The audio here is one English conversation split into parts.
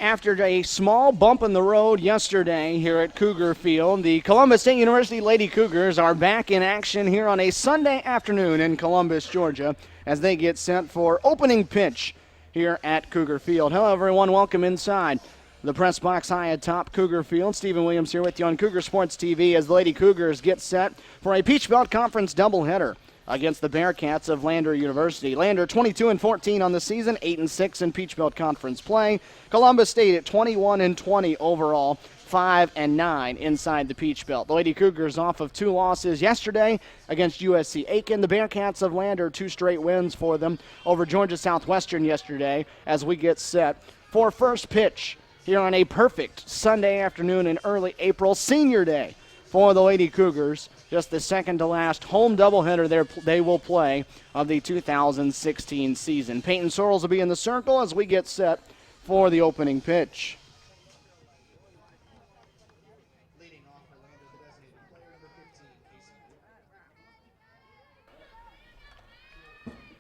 After a small bump in the road yesterday here at Cougar Field, the Columbus State University Lady Cougars are back in action here on a Sunday afternoon in Columbus, Georgia, as they get set for opening pitch here at Cougar Field. Hello, everyone. Welcome inside the press box high atop Cougar Field. Stephen Williams here with you on Cougar Sports TV as the Lady Cougars get set for a Peach Belt Conference doubleheader against the Bearcats of Lander University. Lander 22-14 on the season, 8-6 in Peach Belt Conference play. Columbus State at 21-20 overall, 5-9 inside the Peach Belt. The Lady Cougars off of 2 losses yesterday against USC Aiken. The Bearcats of Lander, 2 straight wins for them over Georgia Southwestern yesterday as we get set for first pitch here on a perfect Sunday afternoon in early April, Senior Day for the Lady Cougars. Just the second to last home doubleheader they will play of the 2016 season. Peyton Sorrells will be in the circle as we get set for the opening pitch.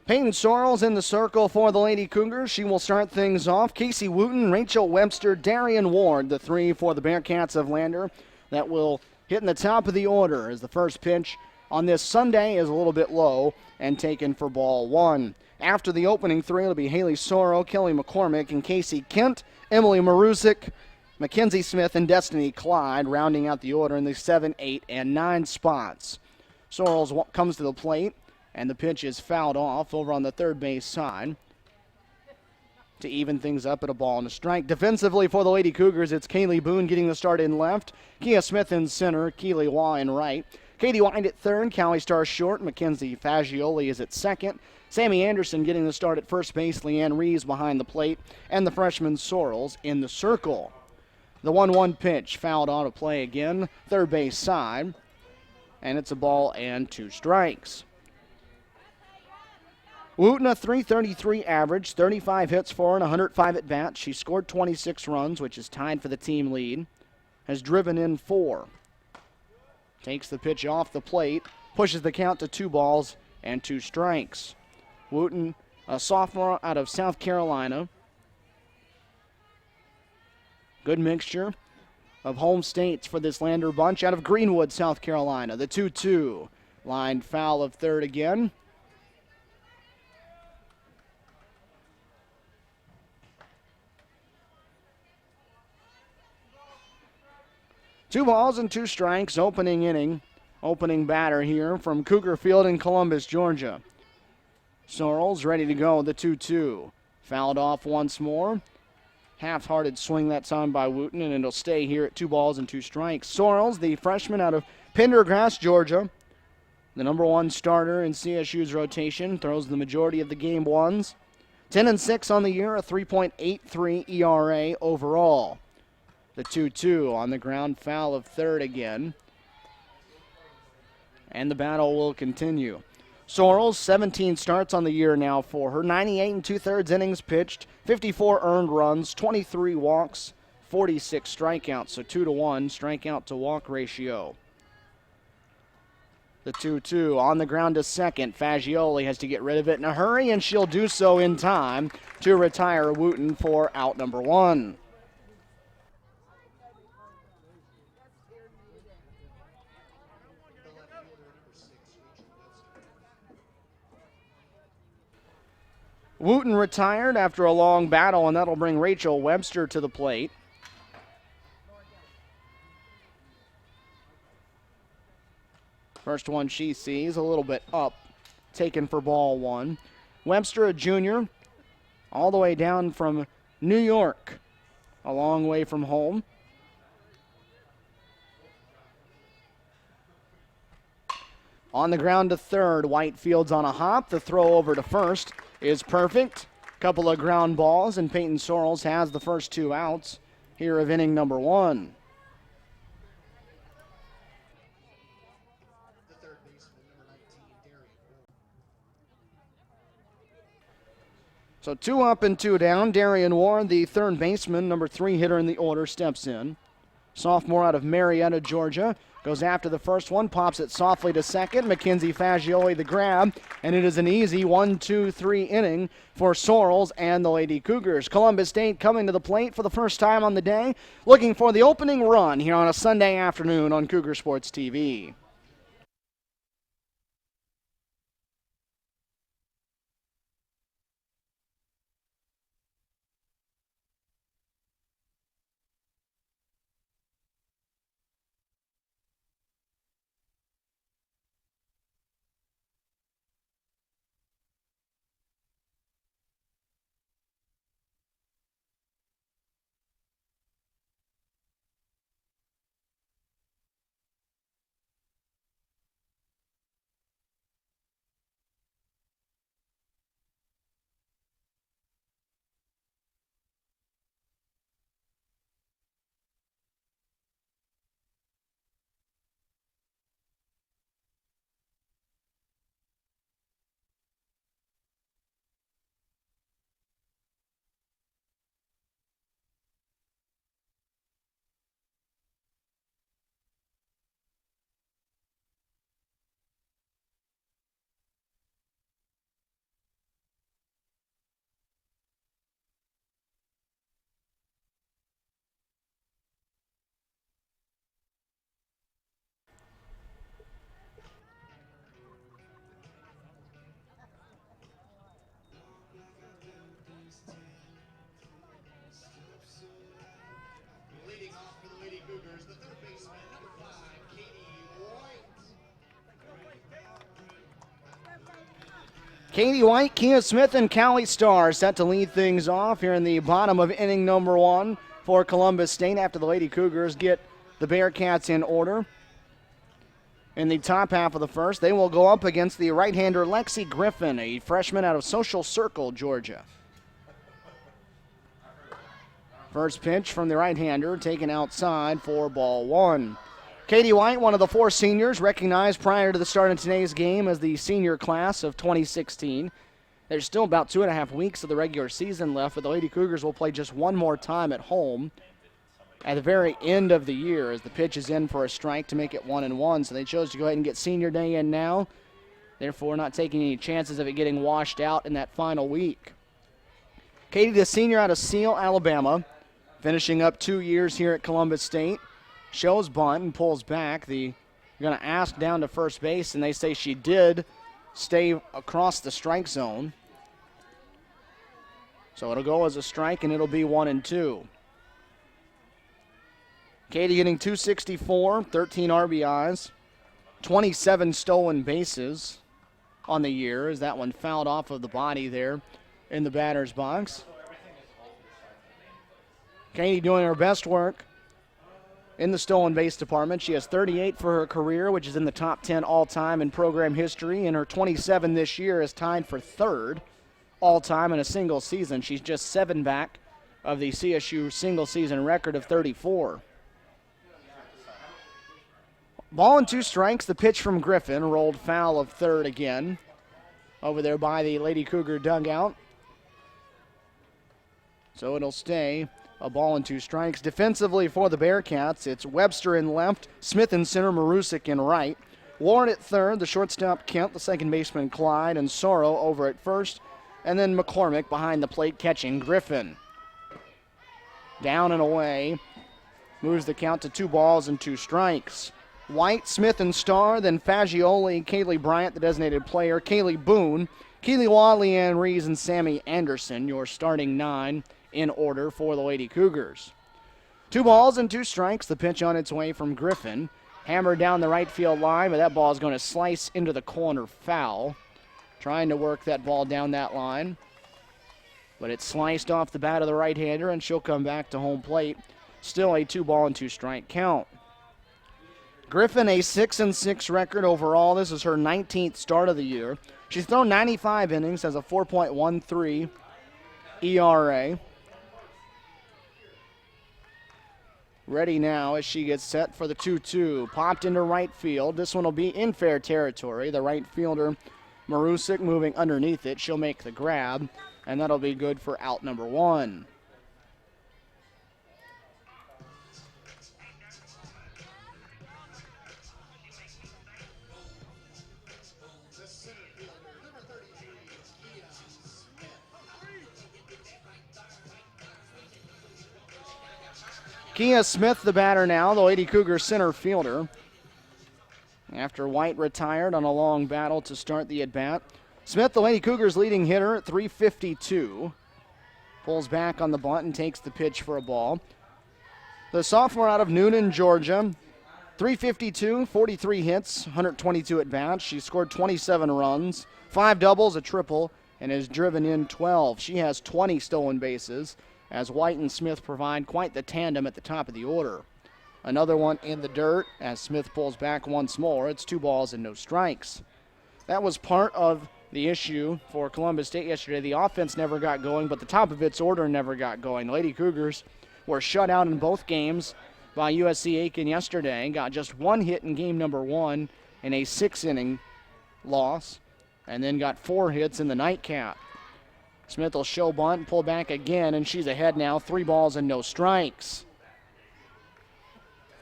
Peyton Sorrells in the circle for the Lady Cougars. She will start things off. Casey Wooten, Rachel Webster, Darian Ward, the 3 for the Bearcats of Lander. That will hit in the top of the order as the first pitch on this Sunday is a little bit low and taken for ball 1. After the opening 3, it'll be Haley Sorrow, Kelly McCormick, and Casey Kent, Emily Marusick, Mackenzie Smith, and Destiny Clyde rounding out the order in the 7, 8, and 9 spots. Sorrells comes to the plate, and the pitch is fouled off over on the third base side to even things up at a ball and a strike. Defensively for the Lady Cougars, it's Kaylee Boone getting the start in left, Kia Smith in center, Keely Waugh in right, Katie White at third, Callie Starr short, Mackenzie Fagioli is at second, Sammy Anderson getting the start at first base, Leanne Reeves behind the plate, and the freshman Sorrells in the circle. The 1-1 pitch fouled on to play again, third base side, and it's a ball and 2 strikes. Wooten, a .333 average, 35 hits for her and 105 at bats. She scored 26 runs, which is tied for the team lead. Has driven in 4. Takes the pitch off the plate, pushes the count to 2 balls and 2 strikes. Wooten, a sophomore out of South Carolina. Good mixture of home states for this Lander bunch out of Greenwood, South Carolina. The 2-2. Line foul of third again. Two balls and 2 strikes, opening inning. Opening batter here from Cougar Field in Columbus, Georgia. Sorrells ready to go, the 2-2. Fouled off once more. Half-hearted swing that time by Wooten, and it'll stay here at 2 balls and 2 strikes. Sorrells, the freshman out of Pendergrass, Georgia. The number 1 starter in CSU's rotation, throws the majority of the game ones. 10-6 on the year, a 3.83 ERA overall. The 2-2 on the ground, foul of third again. And the battle will continue. Sorrells, 17 starts on the year now for her. 98 2/3 innings pitched, 54 earned runs, 23 walks, 46 strikeouts. So 2-1 strikeout to walk ratio. The 2-2 on the ground to second. Fagioli has to get rid of it in a hurry, and she'll do so in time to retire Wooten for out number 1. Wooten retired after a long battle, and that'll bring Rachel Webster to the plate. First one she sees, a little bit up, taken for ball 1. Webster, a junior, all the way down from New York, a long way from home. On the ground to third, Whitefields on a hop. The throw over to first is perfect. Couple of ground balls, and Peyton Sorrells has the first 2 outs here of inning number 1. So 2 up and 2 down. Darian Ward, the third baseman, number 3 hitter in the order, steps in. sophomore out of Marietta, Georgia. Goes after the first one, pops it softly to second. Mackenzie Fagioli the grab, and it is an easy 1-2-3 inning for Sorrells and the Lady Cougars. Columbus State coming to the plate for the first time on the day, looking for the opening run here on a Sunday afternoon on Cougar Sports TV. Katie White, Kia Smith, and Callie Starr set to lead things off here in the bottom of inning number 1 for Columbus State after the Lady Cougars get the Bearcats in order. In the top half of the first, they will go up against the right-hander Lexi Griffin, a freshman out of Social Circle, Georgia. First pitch from the right-hander, taken outside for ball 1. Katie White, one of the 4 seniors, recognized prior to the start of today's game as the senior class of 2016. There's still about 2.5 weeks of the regular season left, but the Lady Cougars will play just one more time at home at the very end of the year as the pitch is in for a strike to make it 1-1. So they chose to go ahead and get senior day in now, therefore not taking any chances of it getting washed out in that final week. Katie, the senior out of Seal, Alabama, finishing up 2 years here at Columbus State. Shows bunt and pulls back. You're going to ask down to first base, and they say she did stay across the strike zone. So it'll go as a strike, and it'll be 1-2. Katie getting 264, 13 RBIs, 27 stolen bases on the year as that one fouled off of the body there in the batter's box. Katie doing her best work in the stolen base department. She has 38 for her career, which is in the top 10 all-time in program history, and her 27 this year is tied for 3rd all-time in a single season. She's just 7 back of the CSU single-season record of 34. Ball and 2 strikes. The pitch from Griffin rolled foul of third again over there by the Lady Cougar dugout. So it'll stay a ball and 2 strikes. Defensively for the Bearcats, it's Webster in left, Smith in center, Marusik in right. Ward at third, the shortstop Kent, the second baseman Clyde, and Sorrow over at first. And then McCormick behind the plate catching Griffin. Down and away. Moves the count to 2 balls and 2 strikes. White, Smith, and Starr, then Fagioli, Kaylee Bryant, the designated player, Kaylee Boone, Keely Law, Leanne Rees, and Sammy Anderson, your starting 9 in order for the Lady Cougars. 2 balls and 2 strikes. The pitch on its way from Griffin. Hammered down the right field line, but that ball is going to slice into the corner foul. Trying to work that ball down that line. But it's sliced off the bat of the right-hander, and she'll come back to home plate. Still a 2 ball and 2 strike count. Griffin, a 6-6 record overall. This is her 19th start of the year. She's thrown 95 innings, has a 4.13 ERA. Ready now as she gets set for the 2-2. Popped into right field. This one will be in fair territory. The right fielder, Marusik, moving underneath it. She'll make the grab, and that'll be good for out number 1. Kia Smith, the batter now, the Lady Cougars center fielder. After White retired on a long battle to start the at-bat. Smith, the Lady Cougars leading hitter at 352. Pulls back on the bunt and takes the pitch for a ball. The sophomore out of Noonan, Georgia. 352, 43 hits, 122 at-bats. She scored 27 runs, 5 doubles, a triple, and has driven in 12. She has 20 stolen bases, as White and Smith provide quite the tandem at the top of the order. Another one in the dirt as Smith pulls back once more. It's 2 balls and no strikes. That was part of the issue for Columbus State yesterday. The offense never got going, but the top of its order never got going. The Lady Cougars were shut out in both games by USC Aiken yesterday. Got just 1 hit in game number 1 in a 6-inning loss, and then got 4 hits in the nightcap. Smith will show bunt, pull back again, and she's ahead now, 3 balls and no strikes.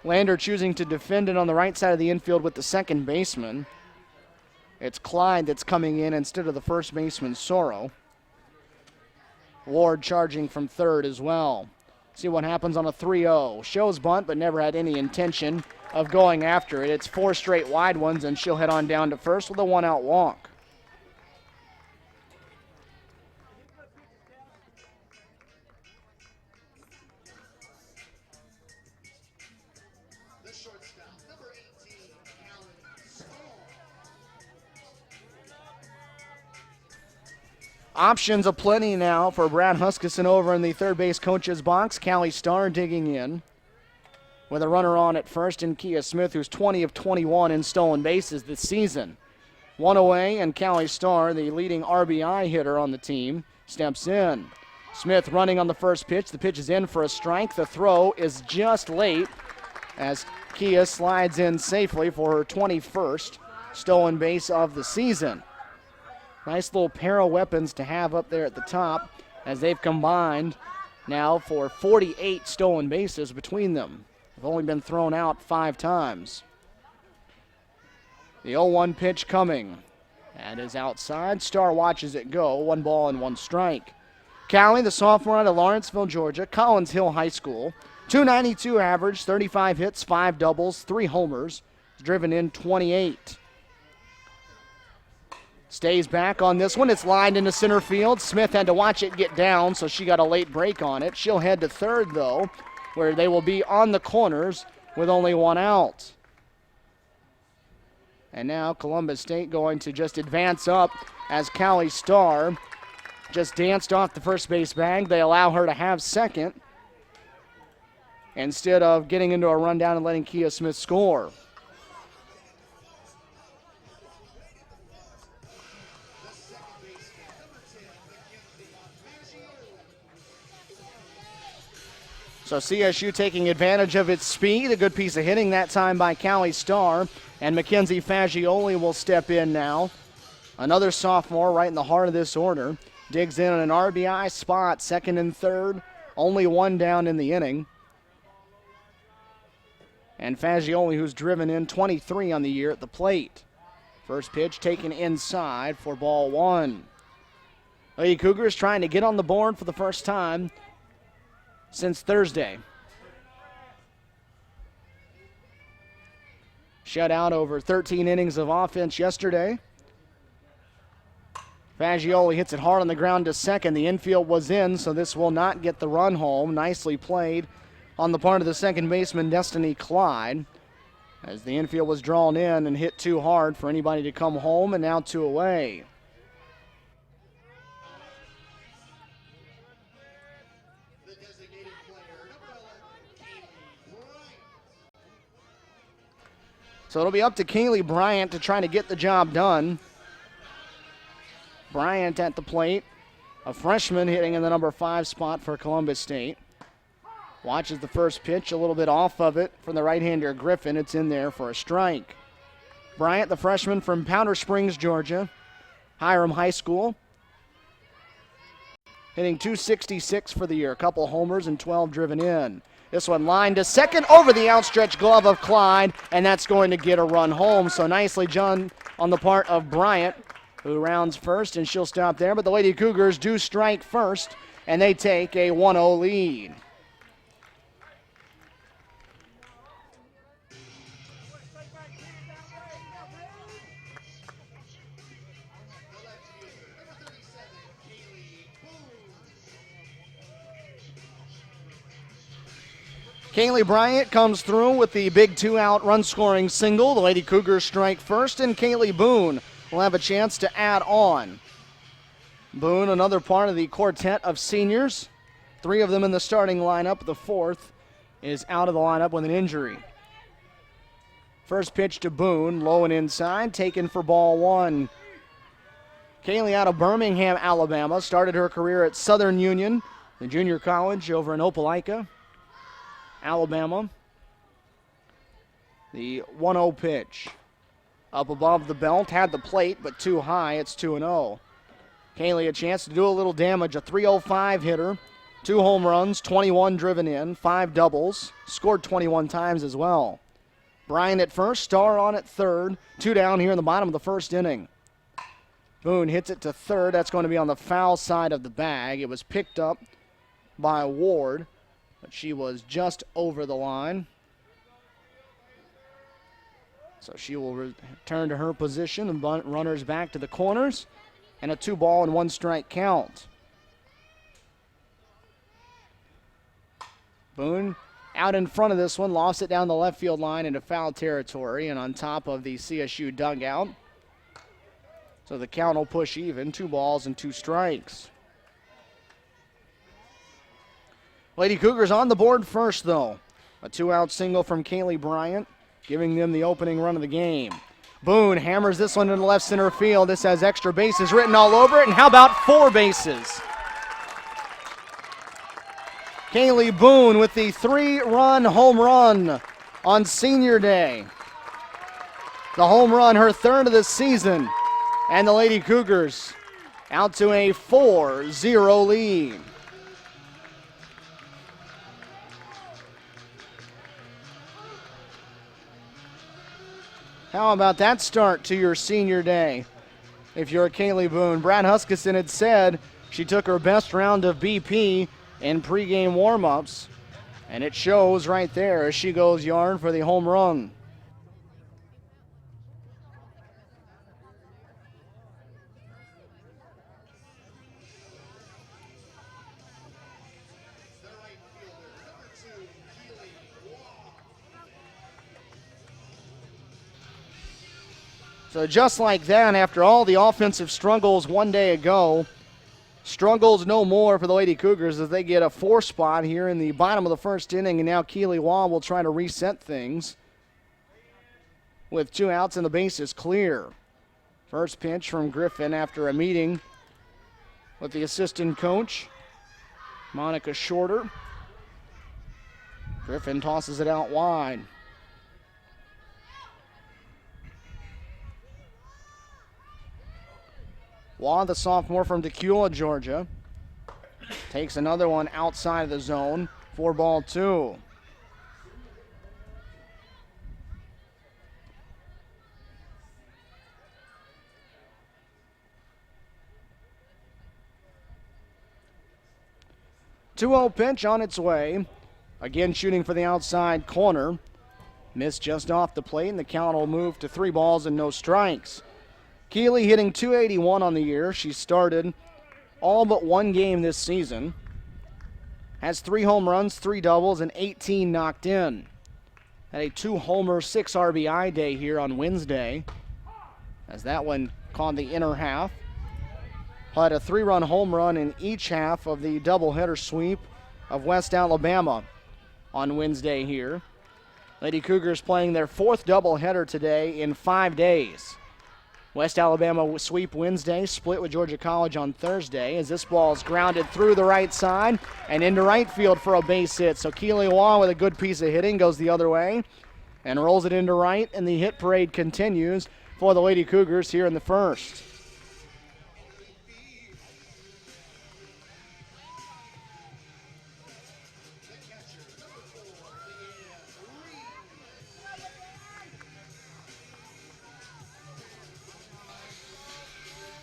Lander choosing to defend it on the right side of the infield with the second baseman. It's Clyde that's coming in instead of the first baseman, Sorrow. Ward charging from third as well. See what happens on a 3-0. Shows bunt, but never had any intention of going after it. It's 4 straight wide ones, and she'll head on down to first with a 1-out walk. Options aplenty now for Brad Huskisson over in the third base coach's box. Callie Starr digging in with a runner on at first, and Kia Smith, who's 20 of 21 in stolen bases this season. 1 away, and Callie Starr, the leading RBI hitter on the team, steps in. Smith running on the first pitch. The pitch is in for a strike. The throw is just late as Kia slides in safely for her 21st stolen base of the season. Nice little pair of weapons to have up there at the top as they've combined now for 48 stolen bases between them. They've only been thrown out 5 times. The 0-1 pitch coming. That is outside. Starr watches it go. 1 ball and 1 strike. Callie, the sophomore out of Lawrenceville, Georgia, Collins Hill High School. 292 average, 35 hits, 5 doubles, 3 homers. Driven in 28. Stays back on this one. It's lined into center field. Smith had to watch it get down, so she got a late break on it. She'll head to third, though, where they will be on the corners with only 1 out. And now Columbus State going to just advance up as Callie Starr just danced off the first base bag. They allow her to have second instead of getting into a rundown and letting Kia Smith score. So CSU taking advantage of its speed. A good piece of hitting that time by Callie Starr. And Mackenzie Fagioli will step in now. Another sophomore right in the heart of this order. Digs in on an RBI spot, second and third. Only 1 down in the inning. And Fagioli, who's driven in 23 on the year at the plate. First pitch taken inside for ball 1. The Cougars trying to get on the board for the first time since Thursday. Shut out over 13 innings of offense yesterday. Fagioli hits it hard on the ground to second. The infield was in, so this will not get the run home. Nicely played on the part of the second baseman, Destiny Clyde, as the infield was drawn in and hit too hard for anybody to come home, and now 2 away. So it'll be up to Kaylee Bryant to try to get the job done. Bryant at the plate, a freshman hitting in the number 5 spot for Columbus State. Watches the first pitch, a little bit off of it from the right-hander Griffin. It's in there for a strike. Bryant, the freshman from Powder Springs, Georgia, Hiram High School, hitting .266 for the year. A couple homers and 12 driven in. This one lined to second over the outstretched glove of Clyde, and that's going to get a run home. So nicely done on the part of Bryant, who rounds first, and she'll stop there. But the Lady Cougars do strike first, and they take a 1-0 lead. Kaylee Bryant comes through with the big 2-out run-scoring single. The Lady Cougars strike first, and Kaylee Boone will have a chance to add on. Boone, another part of the quartet of seniors. 3 of them in the starting lineup. The 4th is out of the lineup with an injury. First pitch to Boone, low and inside, taken for ball 1. Kaylee out of Birmingham, Alabama, started her career at Southern Union, the junior college over in Opelika, Alabama. The 1-0 pitch. Up above the belt, had the plate, but too high, it's 2-0. Kaylee a chance to do a little damage, a .305 hitter, 2 home runs, 21 driven in, 5 doubles, scored 21 times as well. Bryant at first, Starr on at third, 2 down here in the bottom of the first inning. Boone hits it to third. That's going to be on the foul side of the bag. It was picked up by Ward, but she was just over the line. So she will return to her position and bunt runners back to the corners, and a 2-ball and 1-strike count. Boone out in front of this one, lost it down the left field line into foul territory and on top of the CSU dugout. So the count will push even, 2 balls and 2 strikes. Lady Cougars on the board first, though. A 2-out single from Kaylee Bryant, giving them the opening run of the game. Boone hammers this one into left center field. This has extra bases written all over it, and how about 4 bases? Kaylee Boone with the 3-run home run on senior day. The home run, her 3rd of the season. And the Lady Cougars out to a 4-0 lead. How about that start to your senior day if you're a Kaylee Boone? Brad Huskisson had said she took her best round of BP in pregame warm-ups, and it shows right there as she goes yard for the home run. So just like that, after all the offensive struggles one day ago, struggles no more for the Lady Cougars as they get a 4 spot here in the bottom of the first inning, and now Keely Waugh will try to reset things with 2 outs and the bases clear. First pitch from Griffin after a meeting with the assistant coach, Monica Shorter. Griffin tosses it out wide. Waugh, the sophomore from Decula, Georgia, takes another one outside of the zone. 4-2. Two-0 pitch on its way. Again shooting for the outside corner. Missed just off the plate, and the count will move to 3 balls and no strikes. Keely hitting .281 on the year. She started all but 1 game this season. Has 3 home runs, 3 doubles, and 18 knocked in. Had a 2-homer, 6 RBI day here on Wednesday, as that one caught the inner half. Had a 3-run home run in each half of the doubleheader sweep of West Alabama on Wednesday here. Lady Cougars playing their 4th doubleheader today in 5 days. West Alabama sweep Wednesday, split with Georgia College on Thursday, as this ball is grounded through the right side and into right field for a base hit. So Keely Waugh with a good piece of hitting goes the other way and rolls it into right, and the hit parade continues for the Lady Cougars here in the first.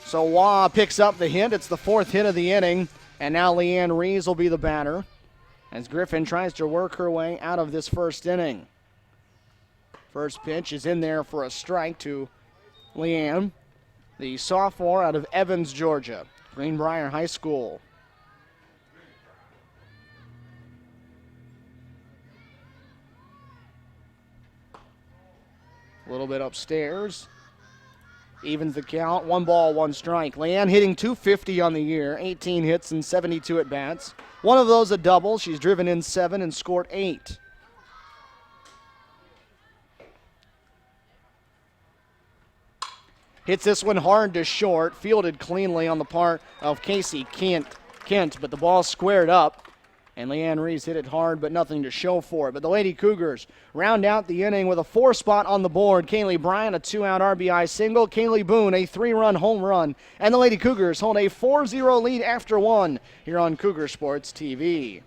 So Waugh picks up the hit. It's the 4th hit of the inning, and now Leanne Rees will be the batter as Griffin tries to work her way out of this first inning. First pitch is in there for a strike to Leanne, the sophomore out of Evans, Georgia, Greenbrier High School. A little bit upstairs. Evens the count. 1 ball, 1 strike. Leanne hitting .250 on the year. 18 hits and 72 at-bats. One of those a double. She's driven in 7 and scored 8. Hits this one hard to short. Fielded cleanly on the part of Casey Kent, but the ball squared up. And Leanne Reese hit it hard, but nothing to show for it. But the Lady Cougars round out the inning with a 4 spot on the board. Kaylee Bryant, a 2-out RBI single. Kaylee Boone, a 3-run home run. And the Lady Cougars hold a 4-0 lead after 1 here on Cougar Sports TV.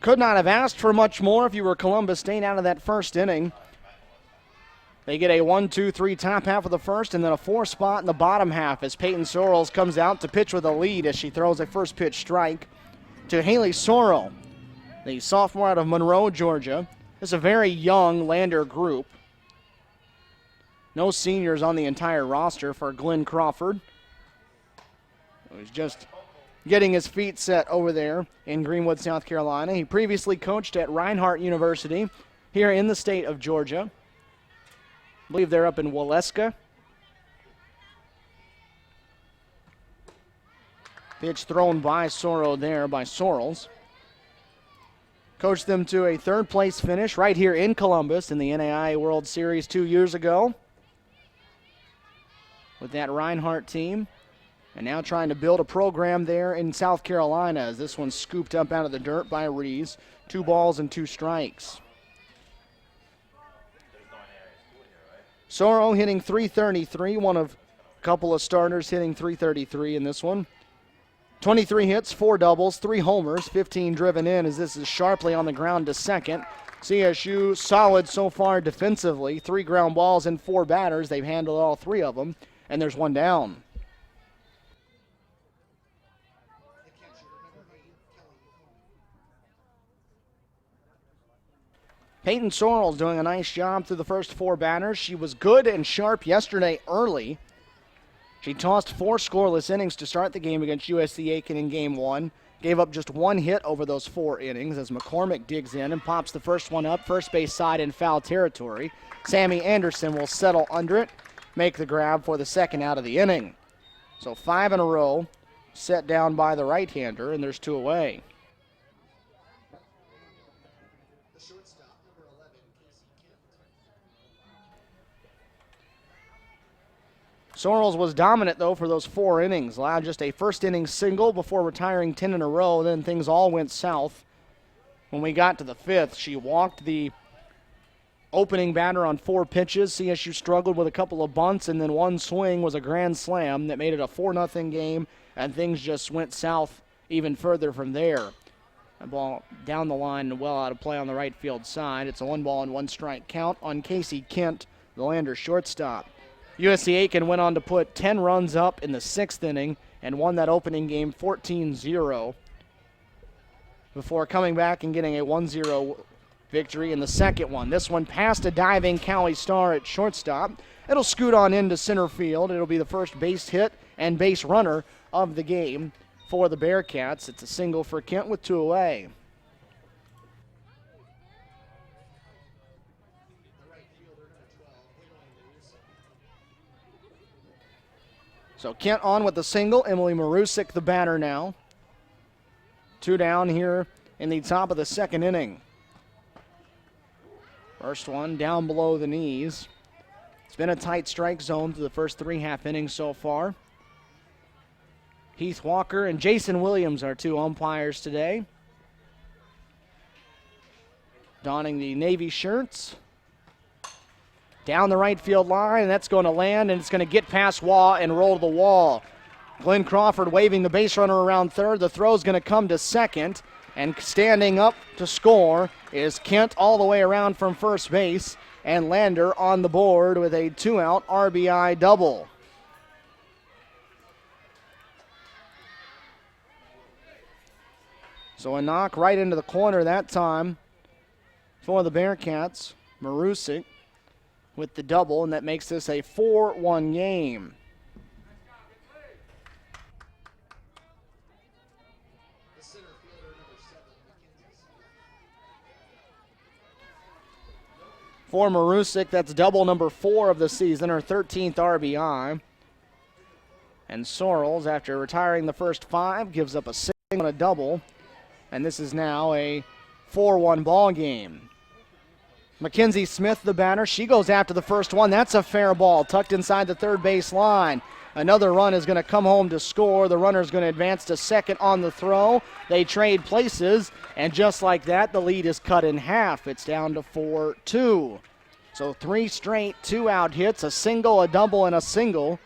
Could not have asked for much more if you were Columbus State out of that first inning. They get a 1-2-3 top half of the first and then a 4 spot in the bottom half as Peyton Sorrells comes out to pitch with a lead as she throws a first pitch strike to Haley Sorrell, the sophomore out of Monroe, Georgia. This is a very young Lander group. No seniors on the entire roster for Glenn Crawford, who's just getting his feet set over there in Greenwood, South Carolina. He previously coached at Reinhardt University here in the state of Georgia. I believe they're up in Waleska. Pitch thrown by Sorrow there by Sorrells. Coached them to a third-place finish right here in Columbus in the NAIA World Series 2 years ago with that Reinhardt team. And now trying to build a program there in South Carolina as this one's scooped up out of the dirt by Rees. 2 balls and 2 strikes. Sorrow hitting .333, one of a couple of starters hitting .333 in this one. 23 hits, 4 doubles, 3 homers, 15 driven in as this is sharply on the ground to second. CSU solid so far defensively. 3 ground balls and 4 batters. They've handled all 3 of them, and there's 1 down. Peyton Sorrell's doing a nice job through the first 4 batters. She was good and sharp yesterday early. She tossed 4 scoreless innings to start the game against USC Aiken in Game 1. Gave up just 1 hit over those 4 innings as McCormick digs in and pops the first one up, first base side in foul territory. Sammy Anderson will settle under it, make the grab for the second out of the inning. So 5 in a row set down by the right-hander, and there's 2 away. Sorrells was dominant, though, for those 4 innings. Allowed just a first inning single before retiring 10 in a row. Then things all went south. When we got to the 5th, she walked the opening batter on 4 pitches. CSU struggled with a couple of bunts, and then one swing was a grand slam that made it a 4-0 game, and things just went south even further from there. A ball down the line and well out of play on the right field side. It's a 1-1 count on Casey Kent, the Lander shortstop. USC Aiken went on to put 10 runs up in the 6th inning and won that opening game 14-0 before coming back and getting a 1-0 victory in the second one. This one past a diving Callie Starr at shortstop. It'll scoot on into center field. It'll be the first base hit and base runner of the game for the Bearcats. It's a single for Kent with 2 away. So Kent on with the single. Emily Marusik the batter now. 2 down here in the top of the 2nd inning. First one down below the knees. It's been a tight strike zone through the first 3.5 innings so far. Heath Walker and Jason Williams are 2 umpires today. Donning the Navy shirts. Down the right field line, and that's going to land, and it's going to get past Waugh and roll to the wall. Glenn Crawford waving the base runner around third. The throw's going to come to second, and standing up to score is Kent all the way around from first base, and Lander on the board with a 2-out RBI double. So a knock right into the corner that time for the Bearcats. Marusik with the double, and that makes this a 4-1 game. For Marusik, that's double number 4 of the season, her 13th RBI. And Sorrells, after retiring the first 5, gives up a single and a double. And this is now a 4-1 ball game. Mackenzie Smith, the batter, she goes after the first one. That's a fair ball, tucked inside the third base line. Another run is going to come home to score. The runner is going to advance to second on the throw. They trade places, and just like that, the lead is cut in half. It's down to 4-2. So 3 straight 2-out hits, a single, a double, and a single.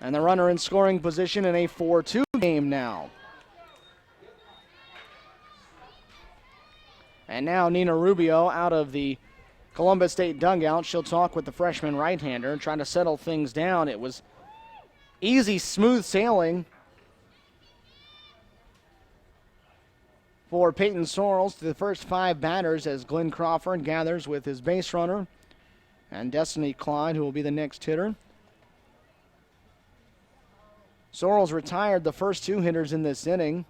And the runner in scoring position in a 4-2 game now. And now Nina Rubio out of the Columbus State dugout. She'll talk with the freshman right-hander and try to settle things down. It was easy, smooth sailing for Peyton Sorrells to the first 5 batters as Glenn Crawford gathers with his base runner and Destiny Clyde, who will be the next hitter. Sorrells retired the first 2 hitters in this inning,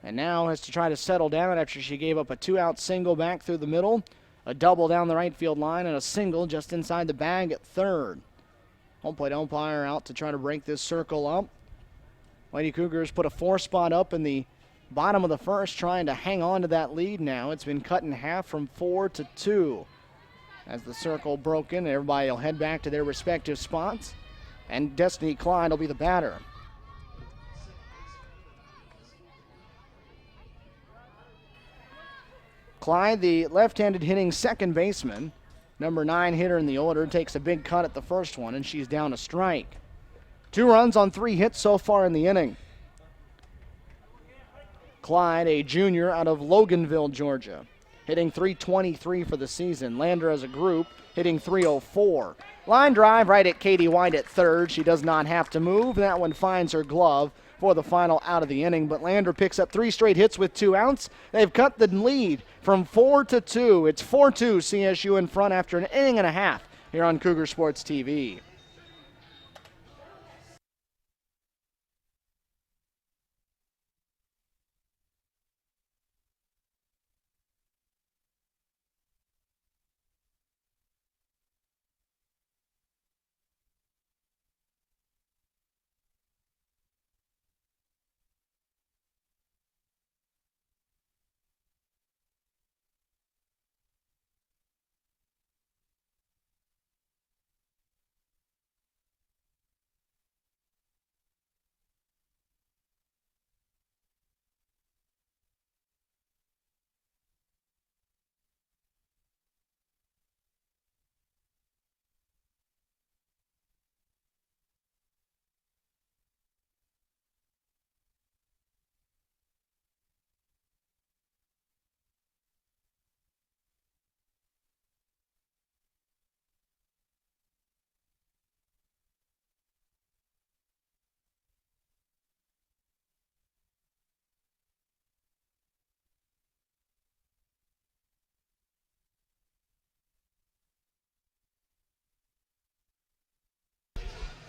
and now has to try to settle down after she gave up a 2-out single back through the middle, a double down the right field line, and a single just inside the bag at third. Home plate umpire out to try to break this circle up. Lady Cougars put a 4 spot up in the bottom of the first, trying to hang on to that lead now. It's been cut in half from 4-2. As the circle broken, everybody will head back to their respective spots, and Destiny Clyde will be the batter. Clyde, the left-handed hitting second baseman, number 9 hitter in the order, takes a big cut at the first one, and she's down a strike. 2 runs on 3 hits so far in the inning. Clyde, a junior out of Loganville, Georgia, hitting .323 for the season. Lander as a group hitting .304. Line drive right at Katie White at third. She does not have to move. That one finds her glove for the final out of the inning, but Lander picks up 3 straight hits with 2 outs. They've cut the lead from 4-2. It's 4-2 CSU in front after an inning and a half here on Cougar Sports TV.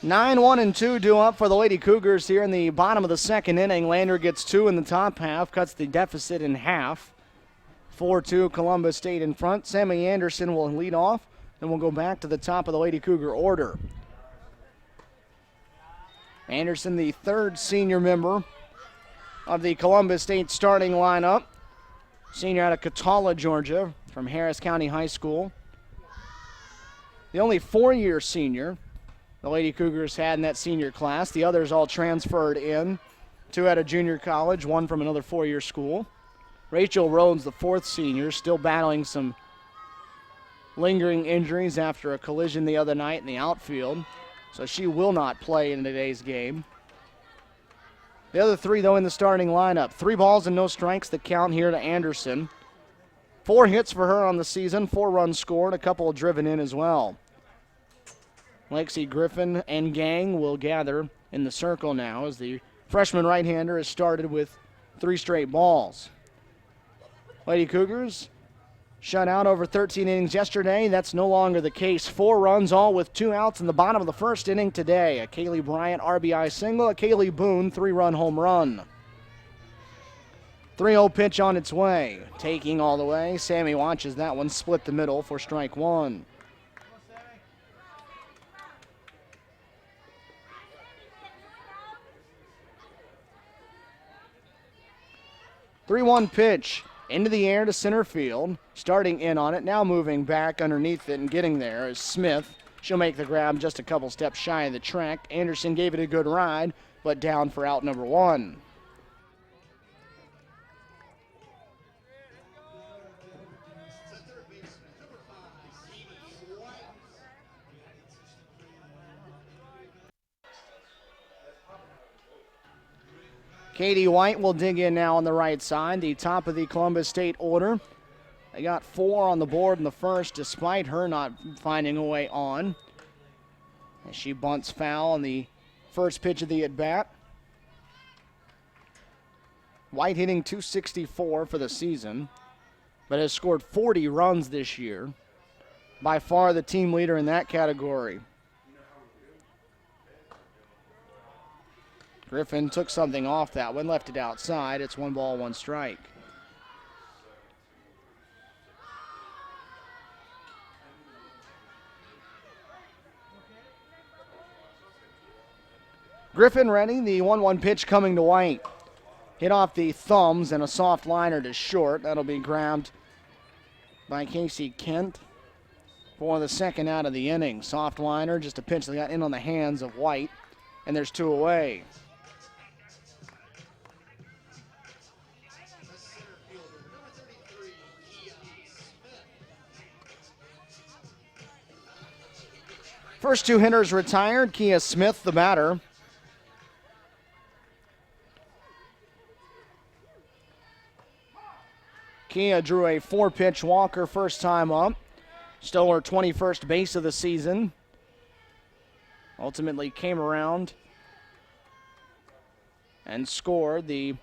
9-1-2 due up for the Lady Cougars here in the bottom of the second inning. Lander gets 2 in the top half, cuts the deficit in half. 4-2 Columbus State in front. Sammy Anderson will lead off, then we'll go back to the top of the Lady Cougar order. Anderson, the third senior member of the Columbus State starting lineup. Senior out of Catala, Georgia, from Harris County High School. The only 4-year senior the Lady Cougars had in that senior class. The others all transferred in. 2 out of junior college, 1 from another 4-year school. Rachel Rhodes, the 4th senior, still battling some lingering injuries after a collision the other night in the outfield, so she will not play in today's game. The other 3, though, in the starting lineup. 3 balls and no strikes that count here to Anderson. 4 hits for her on the season, 4 runs scored, a couple driven in as well. Lexi Griffin and gang will gather in the circle now as the freshman right-hander has started with 3 straight balls. Lady Cougars shut out over 13 innings yesterday. That's no longer the case. 4 runs, all with 2 outs in the bottom of the first inning today. A Kaylee Bryant RBI single, a Kaylee Boone 3-run home run. 3-0 pitch on its way. Taking all the way. Sammy watches that one split the middle for strike 1. Three-one pitch into the air to center field. Starting in on it, now moving back underneath it and getting there is Smith. She'll make the grab just a couple steps shy of the track. Anderson gave it a good ride, but down for out number 1. Katie White will dig in now on the right side, the top of the Columbus State order. They got 4 on the board in the first, despite her not finding a way on. As she bunts foul on the first pitch of the at-bat. White hitting .264 for the season, but has scored 40 runs this year. By far the team leader in that category. Griffin took something off that one, left it outside. It's 1 ball, 1 strike. Griffin ready, the 1-1 pitch coming to White. Hit off the thumbs and a soft liner to short. That'll be grabbed by Casey Kent for the second out of the inning. Soft liner, just a pitch that got in on the hands of White, and there's 2 away. First 2 hitters retired. Kia Smith, the batter. Kia drew a 4-pitch walker first time up. Stole her 21st base of the season. Ultimately came around and scored the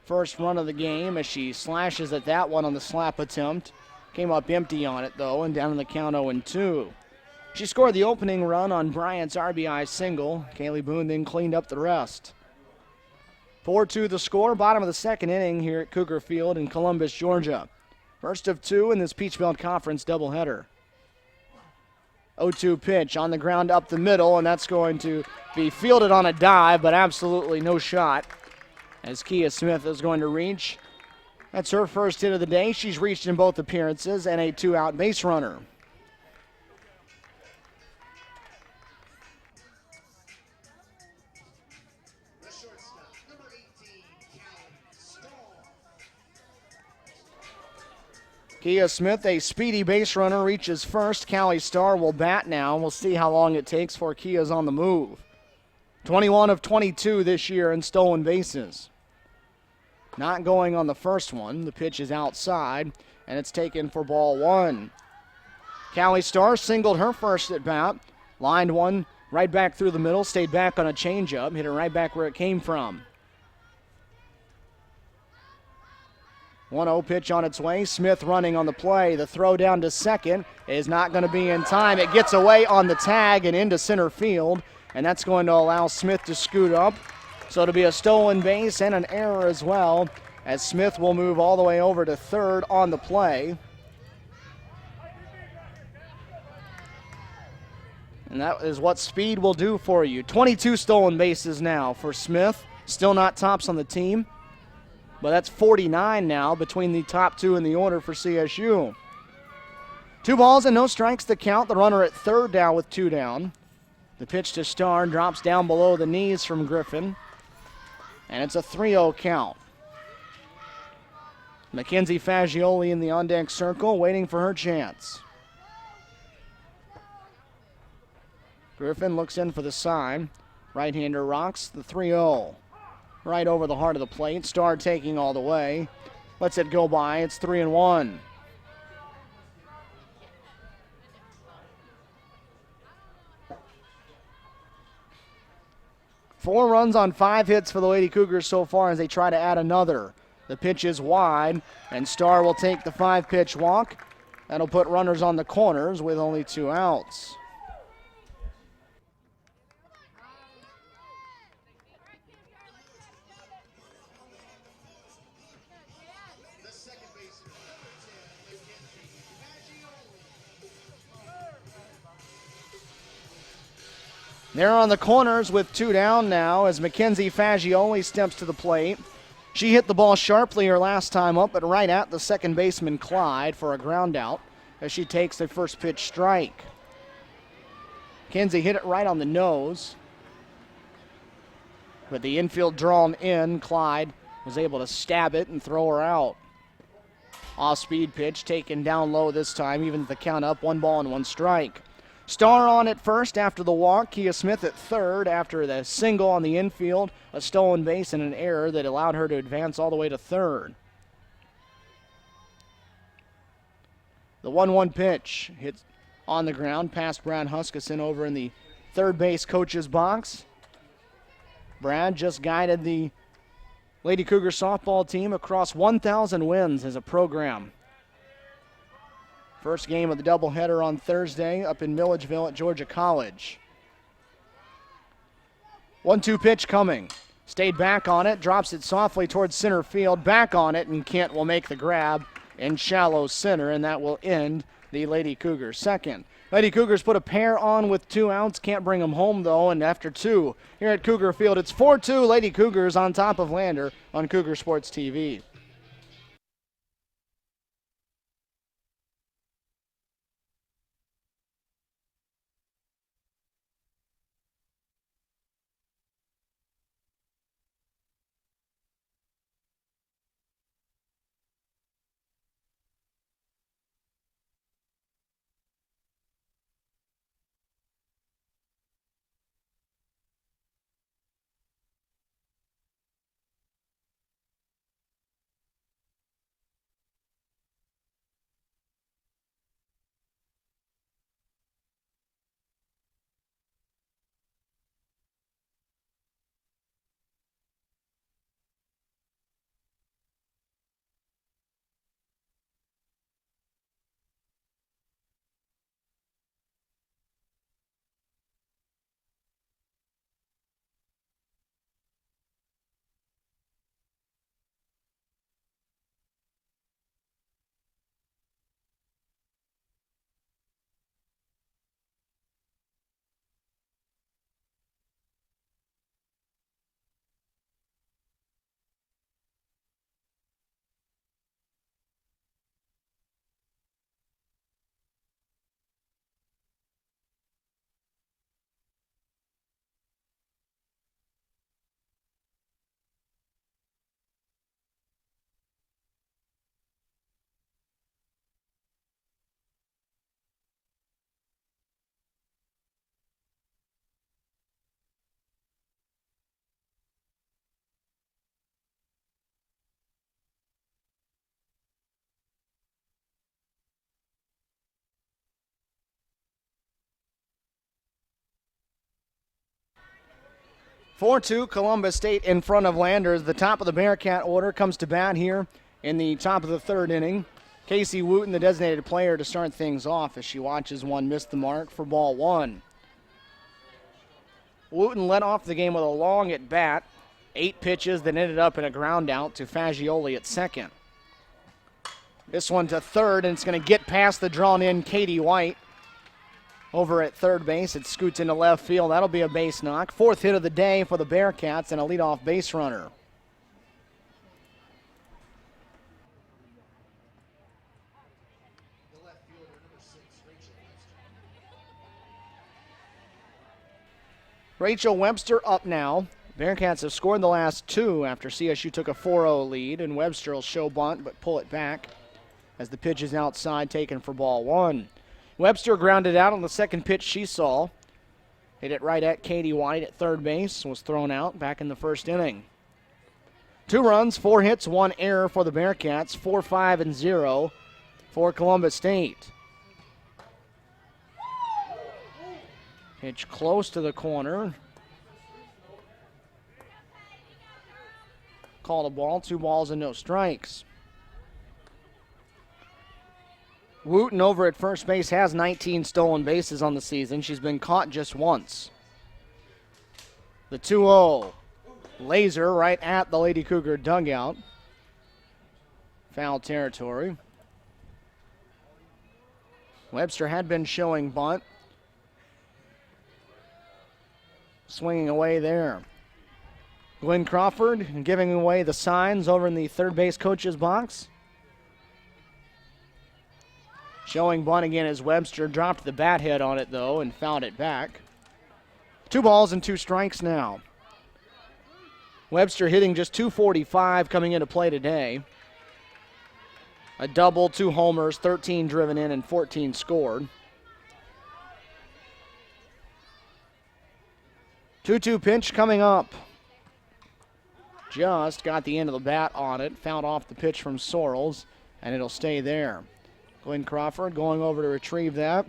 first run of the game as she slashes at that one on the slap attempt. Came up empty on it, though, and down in the count 0-2. She scored the opening run on Bryant's RBI single. Kaylee Boone then cleaned up the rest. 4-2 the score, bottom of the second inning here at Cougar Field in Columbus, Georgia. First of 2 in this Peach Belt Conference doubleheader. 0-2 pitch on the ground up the middle, and that's going to be fielded on a dive, but absolutely no shot as Kia Smith is going to reach. That's her first hit of the day. She's reached in both appearances and a 2-out base runner. Kia Smith, a speedy base runner, reaches first. Callie Starr will bat now. We'll see how long it takes for Kia's on the move. 21 of 22 this year in stolen bases. Not going on the first one. The pitch is outside, and it's taken for ball 1. Callie Starr singled her first at bat. Lined one right back through the middle, stayed back on a changeup, hit it right back where it came from. 1-0 pitch on its way. Smith running on the play. The throw down to second is not going to be in time. It gets away on the tag and into center field, and that's going to allow Smith to scoot up. So it'll be a stolen base and an error as well, as Smith will move all the way over to third on the play. And that is what speed will do for you. 22 stolen bases now for Smith. Still not tops on the team, but that's 49 now between the top two in the order for CSU. 2 balls and no strikes to count. The runner at third now with 2 down. The pitch to Starr drops down below the knees from Griffin, and it's a 3-0 count. Mackenzie Fagioli in the on-deck circle, waiting for her chance. Griffin looks in for the sign. Right-hander rocks the 3-0. Right over the heart of the plate. Starr taking all the way. Lets it go by. It's 3-1. Four runs on 5 hits for the Lady Cougars so far as they try to add another. The pitch is wide, and Starr will take the 5-pitch walk. That'll put runners on the corners with only 2 outs. They're on the corners with 2 down now as Mackenzie Fagioli steps to the plate. She hit the ball sharply her last time up, but right at the second baseman Clyde for a ground out as she takes the first pitch strike. Mackenzie hit it right on the nose. With the infield drawn in, Clyde was able to stab it and throw her out. Off-speed pitch taken down low this time, even the count up, 1 ball and 1 strike. Starr on at first after the walk. Kia Smith at third after the single on the infield, a stolen base and an error that allowed her to advance all the way to third. The 1-1 pitch hits on the ground past Brad Huskisson over in the third base coach's box. Brad just guided the Lady Cougar softball team across 1,000 wins as a program. First game of the doubleheader on Thursday up in Milledgeville at Georgia College. 1-2 pitch coming. Stayed back on it, drops it softly towards center field, back on it, and Kent will make the grab in shallow center, and that will end the Lady Cougars second. Lady Cougars put a pair on with 2 outs, can't bring them home though, and after 2 here at Cougar Field, it's 4-2 Lady Cougars on top of Lander on Cougar Sports TV. Columbus State in front of Landers. The top of the Bearcat order comes to bat here in the top of the third inning. Casey Wooten, the designated player, to start things off as she watches one miss the mark for ball one. Wooten led off the game with a long at bat, 8 pitches that ended up in a ground out to Fagioli at second. This one to third, and it's going to get past the drawn-in Katie White. Over at third base, it scoots into left field. That'll be a base knock. 4th hit of the day for the Bearcats and a leadoff base runner. Rachel Webster up now. Bearcats have scored the last 2 after CSU took a 4-0 lead, and Webster will show bunt but pull it back as the pitch is outside, taken for ball one. Webster grounded out on the second pitch she saw. Hit it right at Katie White at third base, was thrown out back in the first inning. 2 runs, 4 hits, 1 error for the Bearcats, 4-5-0 for Columbus State. Pitch close to the corner. Called a ball, 2 balls and no strikes. Wooten over at first base has 19 stolen bases on the season. She's been caught just once. The 2-0. Laser right at the Lady Cougar dugout. Foul territory. Webster had been showing bunt. Swinging away there. Glenn Crawford giving away the signs over in the third base coach's box. Showing bunt again as Webster dropped the bat head on it, though, and fouled it back. 2 balls and 2 strikes now. Webster hitting just .245 coming into play today. A double, 2 homers, 13 driven in, and 14 scored. 2-2 pitch coming up. Just got the end of the bat on it, fouled off the pitch from Sorrells, and it'll stay there. Glenn Crawford going over to retrieve that.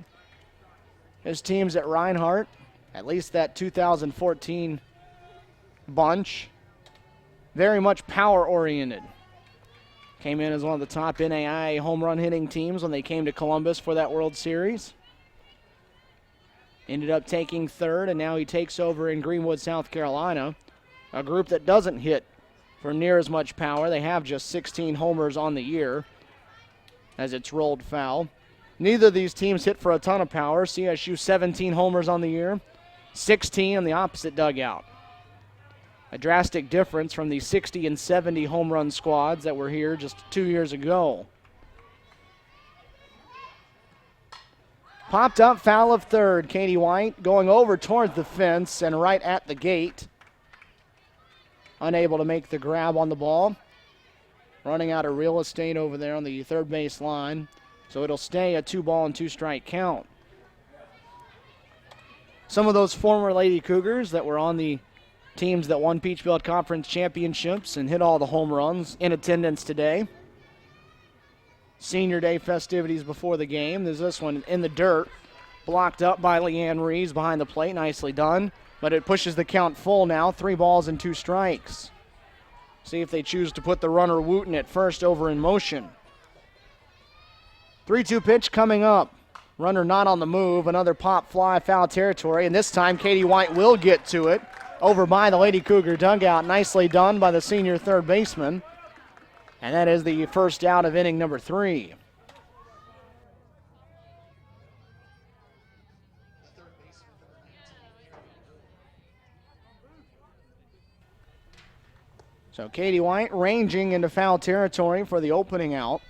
His team's at Reinhardt, at least that 2014 bunch. Very much power-oriented. Came in as one of the top NAIA home run hitting teams when they came to Columbus for that World Series. Ended up taking third, and now he takes over in Greenwood, South Carolina, a group that doesn't hit for near as much power. They have just 16 homers on the year as it's rolled foul. Neither of these teams hit for a ton of power. CSU 17 homers on the year, 16 on the opposite dugout. A drastic difference from the 60 and 70 home run squads that were here just 2 years ago. Popped up, foul of third. Katie White going over towards the fence and right at the gate. Unable to make the grab on the ball. Running out of real estate over there on the third base line. So it'll stay a 2-ball and 2-strike count. Some of those former Lady Cougars that were on the teams that won Peach Belt Conference championships and hit all the home runs in attendance today. Senior Day festivities before the game. There's this one in the dirt. Blocked up by Leanne Reeves behind the plate. Nicely done. But it pushes the count full now. 3 balls and 2 strikes. See if they choose to put the runner Wooten at first over in motion. 3-2 pitch coming up. Runner not on the move. Another pop fly, foul territory. And this time Katie White will get to it. Over by the Lady Cougar dugout. Nicely done by the senior third baseman. And that is the first out of inning number 3. So Katie White ranging into foul territory for the opening out.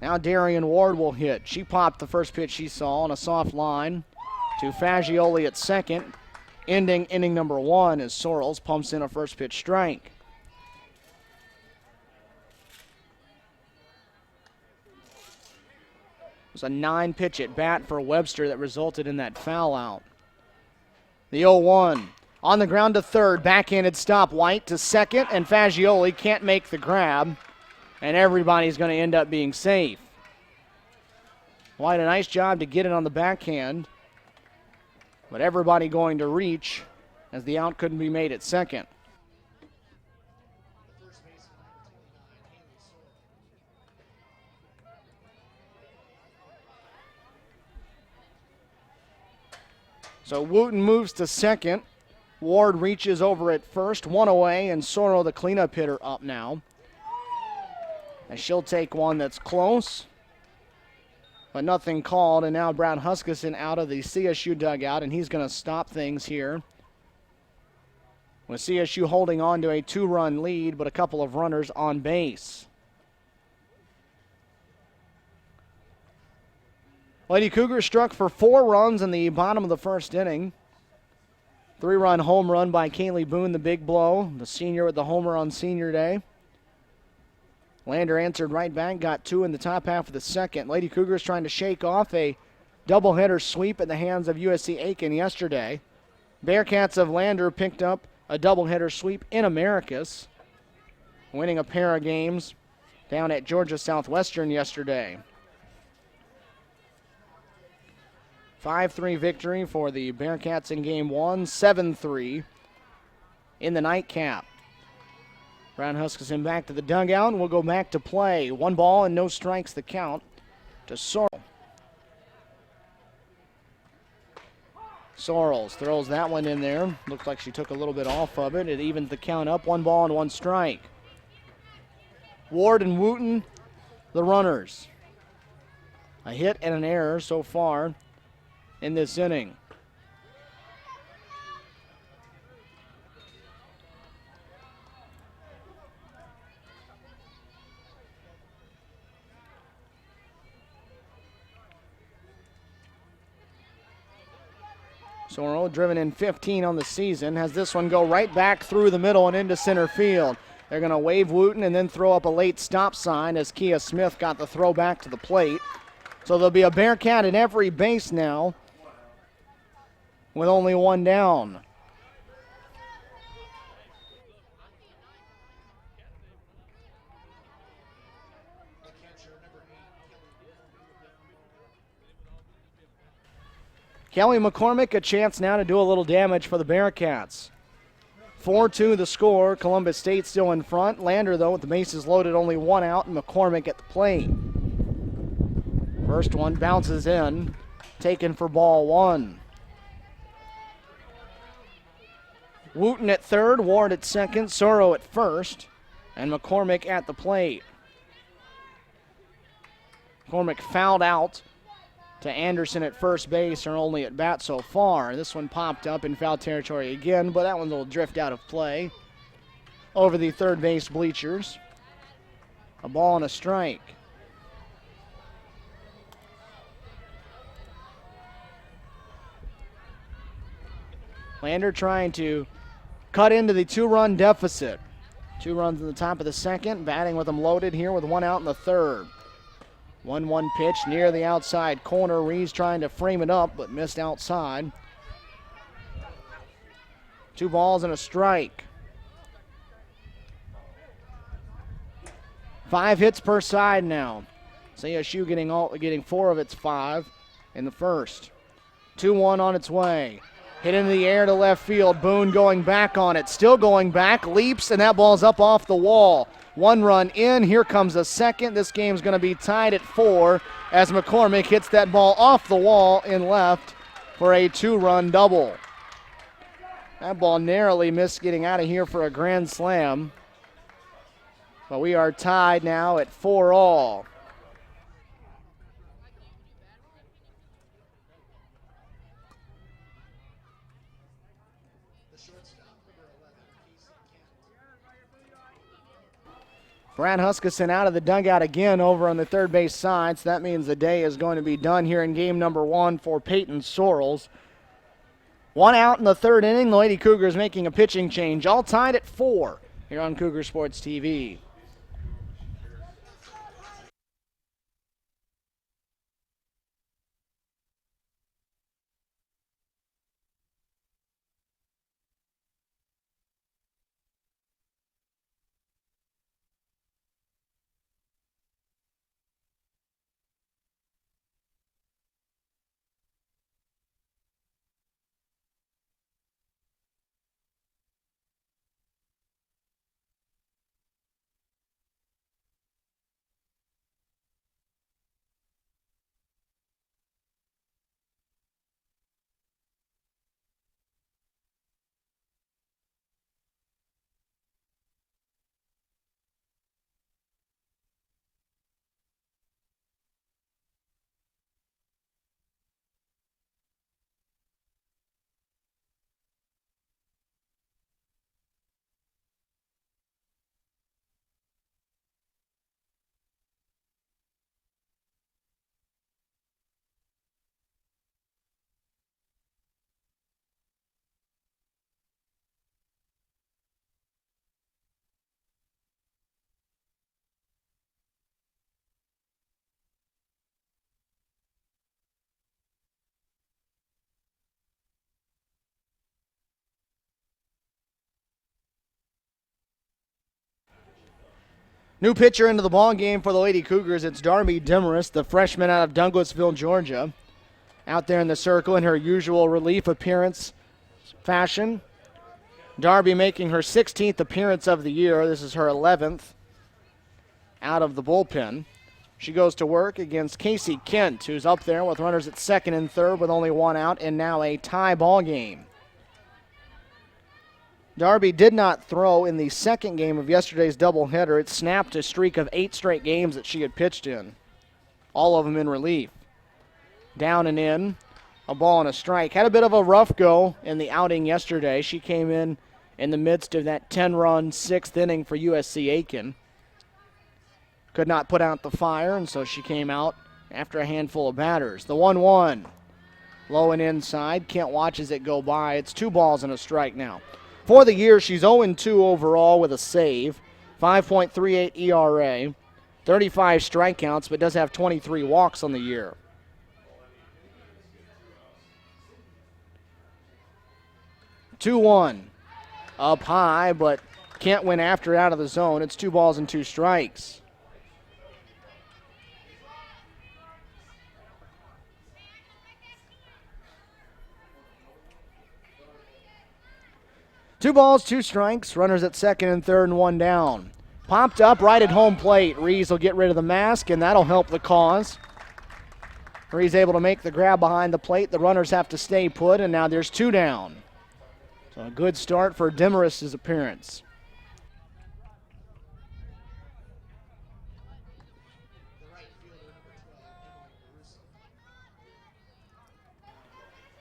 Now Darian Ward will hit. She popped the first pitch she saw on a soft line to Fagioli at second. Ending inning number 1 as Sorrells pumps in a first pitch strike. It was a 9-pitch at bat for Webster that resulted in that foul out. The 0-1. On the ground to third, backhanded stop. White to second, and Fagioli can't make the grab, and everybody's going to end up being safe. White, a nice job to get it on the backhand, but everybody going to reach as the out couldn't be made at second. So Wooten moves to second. Ward reaches over at first, one away, and Sorrell, the cleanup hitter, up now. And she'll take one that's close, but nothing called. And now Brad Huskisson out of the CSU dugout, and he's going to stop things here. With CSU holding on to a 2-run lead, but a couple of runners on base. Lady Cougars struck for 4 runs in the bottom of the first inning. 3-run home run by Kaylee Boone, the big blow, the senior with the homer on senior day. Lander answered right back, got 2 in the top half of the second. Lady Cougars trying to shake off a doubleheader sweep at the hands of USC Aiken yesterday. Bearcats of Lander picked up a doubleheader sweep in Americus, winning a pair of games down at Georgia Southwestern yesterday. 5-3 victory for the Bearcats in Game 1, 7-3 in the nightcap. Brown Huskisson back to the dugout, and we'll go back to play. 1 ball and no strikes the count to Sorrell. Sorrells throws that one in there. Looks like she took a little bit off of it. It evens the count up. 1 ball and 1 strike. Ward and Wooten, the runners. A hit and an error so far in this inning. Sorrell, driven in 15 on the season, has this one go right back through the middle and into center field. They're going to wave Wooten and then throw up a late stop sign as Kia Smith got the throw back to the plate. So there'll be a Bearcat at every base now with only 1 down. Kelly McCormick, a chance now to do a little damage for the Bearcats. 4-2 the score. Columbus State still in front. Lander, though, with the bases loaded, only 1 out, and McCormick at the plate. First one bounces in, taken for ball 1. Wooten at third, Ward at second, Sorrell at first, and McCormick at the plate. McCormick fouled out to Anderson at first base, her only at bat so far. This one popped up in foul territory again, but that one will drift out of play over the third base bleachers. A ball and a strike. Lander trying to cut into the 2-run deficit. 2 runs in the top of the second, batting with them loaded here with 1 out in the third. 1-1 pitch near the outside corner. Rees trying to frame it up, but missed outside. 2 balls and a strike. 5 hits per side now. CSU getting 4 of its 5 in the first. 2-1 on its way. Hit into the air to left field. Boone going back on it. Still going back. Leaps, and that ball's up off the wall. 1 run in. Here comes a second. This game's going to be tied at 4 as McCormick hits that ball off the wall in left for a 2-run double. That ball narrowly missed getting out of here for a grand slam. But we are tied now at 4-all. Brad Huskisson out of the dugout again over on the third base side, so that means the day is going to be done here in game number 1 for Peyton Sorrells. 1 out in the third inning. The Lady Cougars making a pitching change, all tied at 4 here on Cougar Sports TV. New pitcher into the ball game for the Lady Cougars. It's Darby Demarest, the freshman out of Douglasville, Georgia. Out there in the circle in her usual relief appearance fashion. Darby making her 16th appearance of the year. This is her 11th out of the bullpen. She goes to work against Casey Kent, who's up there with runners at second and third with only one out, and now a tie ball game. Darby did not throw in the second game of yesterday's doubleheader. It snapped a streak of 8 straight games that she had pitched in, all of them in relief. Down and in, a ball and a strike. Had a bit of a rough go in the outing yesterday. She came in the midst of that 10-run 6th inning for USC Aiken. Could not put out the fire, and so she came out after a handful of batters. The 1-1, low and inside. Kent watches it go by. It's 2 balls and a strike now. For the year, she's 0-2 overall with a save, 5.38 ERA, 35 strikeouts, but does have 23 walks on the year. Two-one, up high, but Kent went after it out of the zone. It's 2 balls and 2 strikes. Two balls, 2 strikes, runners at second and third and 1 down. Popped up right at home plate. Rees will get rid of the mask, and that'll help the cause. Rees able to make the grab behind the plate. The runners have to stay put, and now there's 2 down. So a good start for Demarest's appearance.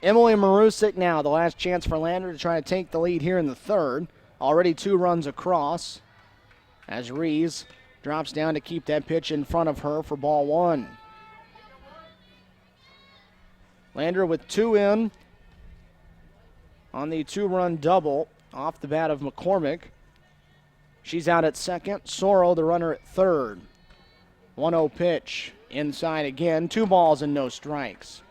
Emily Marusik now, the last chance for Lander to try to take the lead here in the third. Already 2 runs across as Rees drops down to keep that pitch in front of her for ball 1. Lander with 2 in on the 2-run double off the bat of McCormick. She's out at second. Sorrell, the runner, at third. 1-0 pitch. Inside again. 2 balls and no strikes.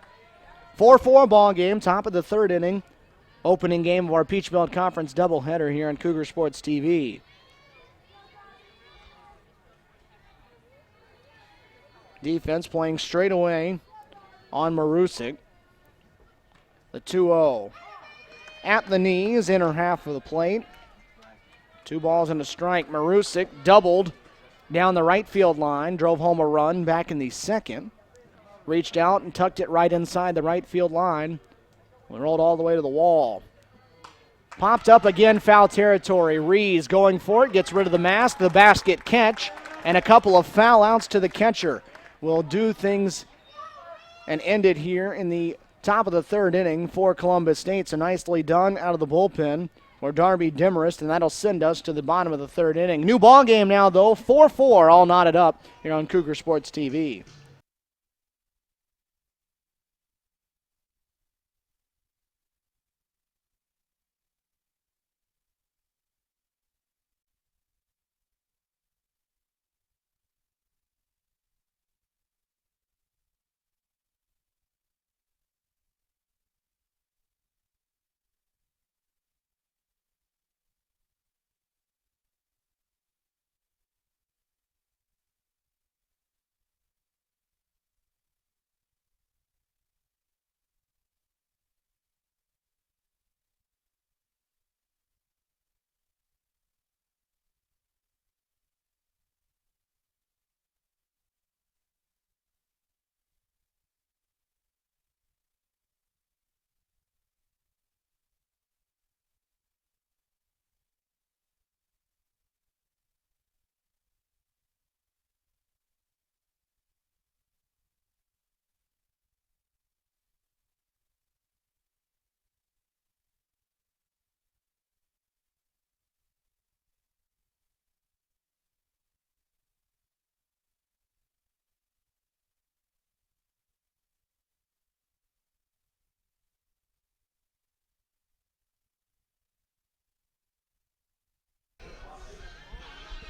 4-4 ball game, top of the third inning. Opening game of our Peach Belt Conference doubleheader here on Cougar Sports TV. Defense playing straight away on Marusik. The 2-0. At the knees, inner half of the plate. 2 balls and a strike. Marusik doubled down the right field line, drove home a run back in the second. Reached out and tucked it right inside the right field line. We rolled all the way to the wall. Popped up again, foul territory. Rees going for it, gets rid of the mask, the basket catch, and a couple of foul outs to the catcher. Will do things and end it here in the top of the third inning for Columbus State. So nicely done out of the bullpen for Darby Demarest, and that'll send us to the bottom of the third inning. New ball game now, though, 4-4, all knotted up here on Cougar Sports TV.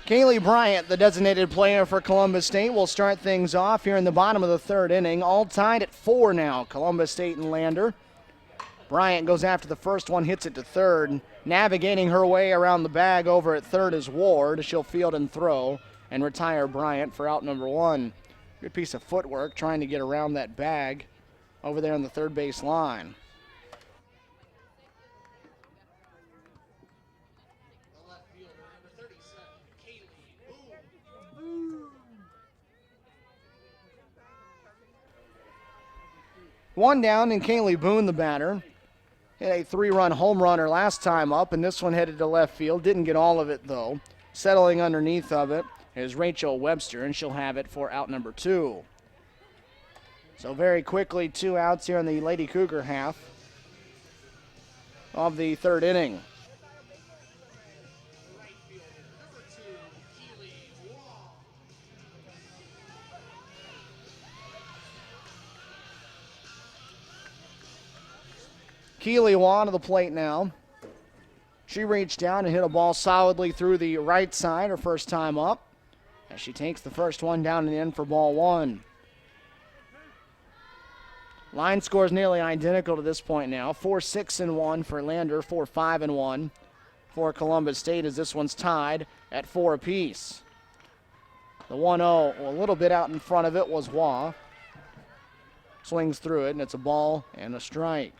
Kaylee Bryant, the designated player for Columbus State, will start things off here in the bottom of the third inning. All tied at 4 now, Columbus State and Lander. Bryant goes after the first one, hits it to third. Navigating her way around the bag over at third is Ward. She'll field and throw. and retire Bryant for out number 1. Good piece of footwork trying to get around that bag over there on the third base line. One down, and Kaylee Boone, the batter. Hit a 3-run home runner last time up, and this one headed to left field. Didn't get all of it, though. Settling underneath of it is Rachel Webster, and she'll have it for out number 2. So very quickly, 2 outs here in the Lady Cougar half of the third inning. Keely Waugh to the plate now. She reached down and hit a ball solidly through the right side her first time up, as she takes the first one down and in for ball 1. Line score is nearly identical to this point now. 4-6-1 for Lander, 4-5-1 for Columbus State, as this one's tied at 4 apiece. The 1-0, a little bit out in front of it, was Waugh. Swings through it, and it's a ball and a strike.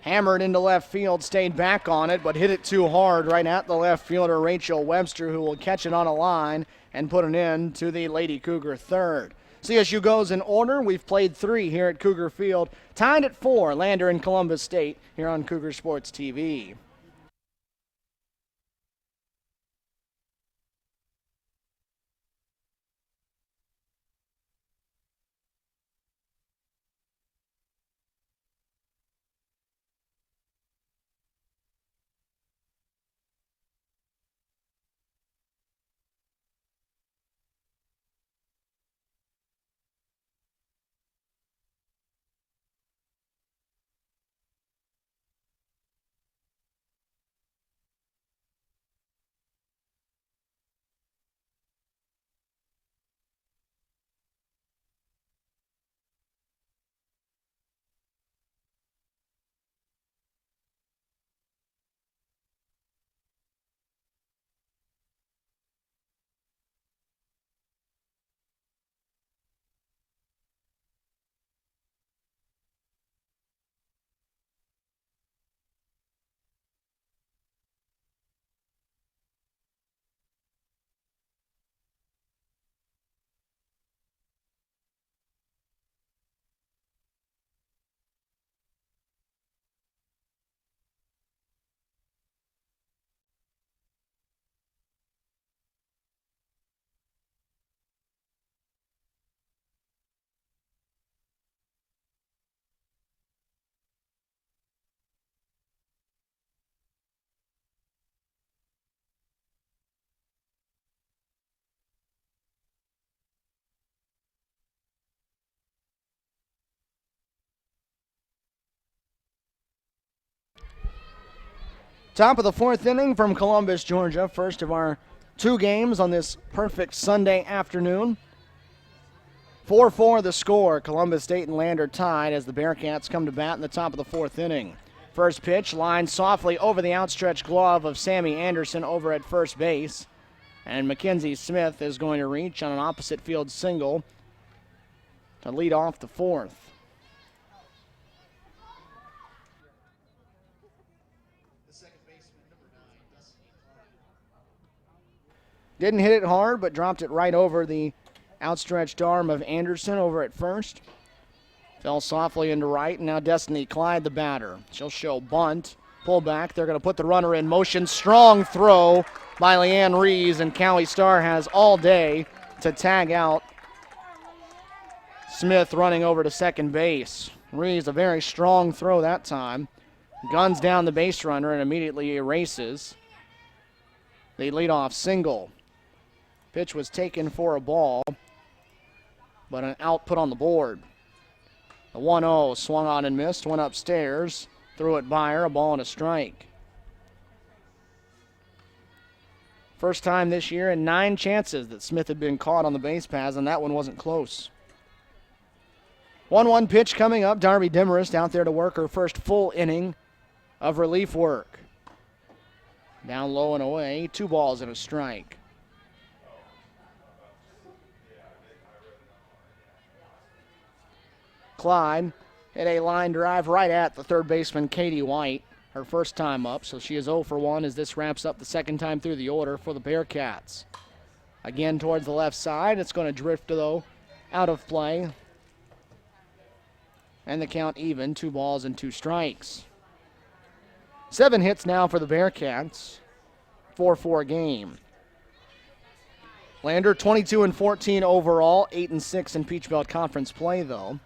Hammered into left field, stayed back on it, but hit it too hard right at the left fielder, Rachel Webster, who will catch it on a line and put it in to the Lady Cougar third. CSU goes in order. We've played 3 here at Cougar Field. Tied at 4, Lander and Columbus State here on Cougar Sports TV. Top of the 4th inning from Columbus, Georgia. First of our 2 games on this perfect Sunday afternoon. 4-4 the score. Columbus State and Lander tied as the Bearcats come to bat in the top of the 4th inning. First pitch lined softly over the outstretched glove of Sammy Anderson over at first base. And Mackenzie Smith is going to reach on an opposite field single to lead off the 4th. Didn't hit it hard, but dropped it right over the outstretched arm of Anderson over at first. Fell softly into right, and now Destiny Clyde, the batter. She'll show bunt, pull back. They're going to put the runner in motion. Strong throw by Leanne Rees, and Cowie Star has all day to tag out Smith running over to second base. Rees, a very strong throw that time. Guns down the base runner and immediately erases the leadoff single. Pitch was taken for a ball, but an out put on the board. The 1-0 swung on and missed, went upstairs, threw it by her, a ball and a strike. First time this year in 9 chances that Smith had been caught on the base paths, and that one wasn't close. 1-1 pitch coming up. Darby Demarest out there to work her first full inning of relief work. Down low and away, 2 balls and a strike. Clyde hit a line drive right at the third baseman, Katie White, her first time up, so she is 0 for 1 as this wraps up the second time through the order for the Bearcats. Again towards the left side. It's going to drift, though, out of play. And the count even, 2 balls and 2 strikes. 7 hits now for the Bearcats. 4-4 game. Lander 22-14 overall, 8-6 in Peach Belt Conference play, though.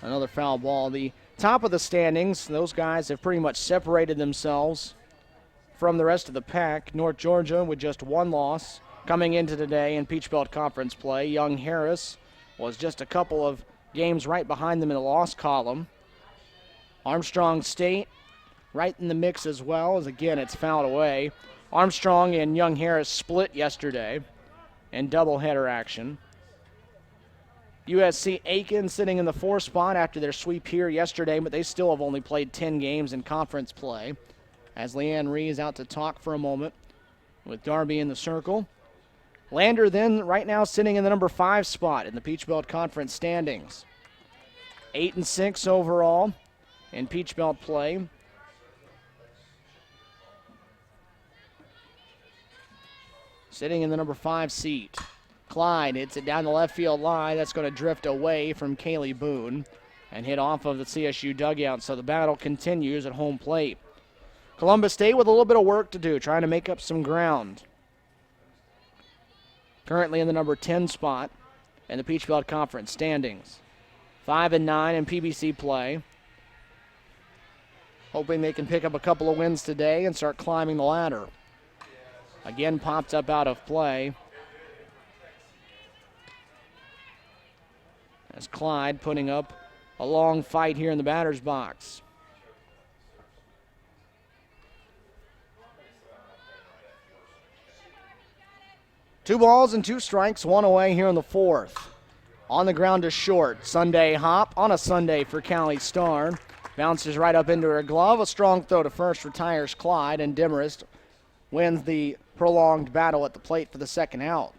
Another foul ball. The top of the standings, those guys have pretty much separated themselves from the rest of the pack. North Georgia with just 1 loss coming into today in Peach Belt Conference play. Young Harris was just a couple of games right behind them in the loss column. Armstrong State right in the mix as well, as again it's fouled away. Armstrong and Young Harris split yesterday in doubleheader action. USC Aiken sitting in the 4 spot after their sweep here yesterday, but they still have only played 10 games in conference play. As Leanne Ree is out to talk for a moment with Darby in the circle. Lander then right now sitting in the number 5 spot in the Peach Belt Conference standings. 8-6 overall in Peach Belt play. Sitting in the number 5 seat. Clyde hits it down the left field line. That's going to drift away from Kaylee Boone and hit off of the CSU dugout. So the battle continues at home plate. Columbus State with a little bit of work to do, trying to make up some ground. Currently in the number 10 spot in the Peach Belt Conference standings. 5-9 in PBC play. Hoping they can pick up a couple of wins today and start climbing the ladder. Again popped up out of play. As Clyde putting up a long fight here in the batter's box. Two balls and 2 strikes, 1 away here in the 4th. On the ground is short. Sunday hop on a Sunday for Callie Starr. Bounces right up into her glove. A strong throw to first retires Clyde, and Demarest wins the prolonged battle at the plate for the second out.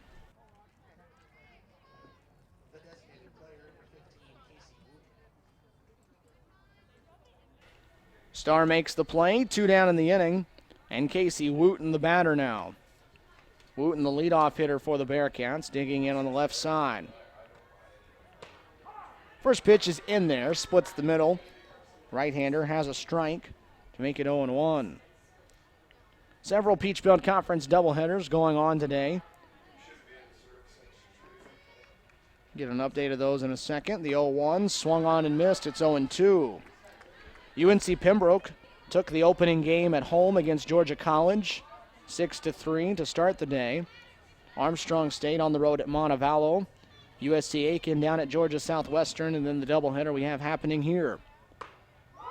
Starr makes the play, 2 down in the inning, and Casey Wooten the batter now. Wooten the leadoff hitter for the Bearcats, digging in on the left side. First pitch is in there, splits the middle. Right-hander has a strike to make it 0-1. Several Peach Belt Conference doubleheaders going on today. Get an update of those in a second. The 0-1 swung on and missed. It's 0-2. UNC Pembroke took the opening game at home against Georgia College, 6-3 to start the day. Armstrong State on the road at Montevallo. USC Aiken down at Georgia Southwestern, and then the doubleheader we have happening here.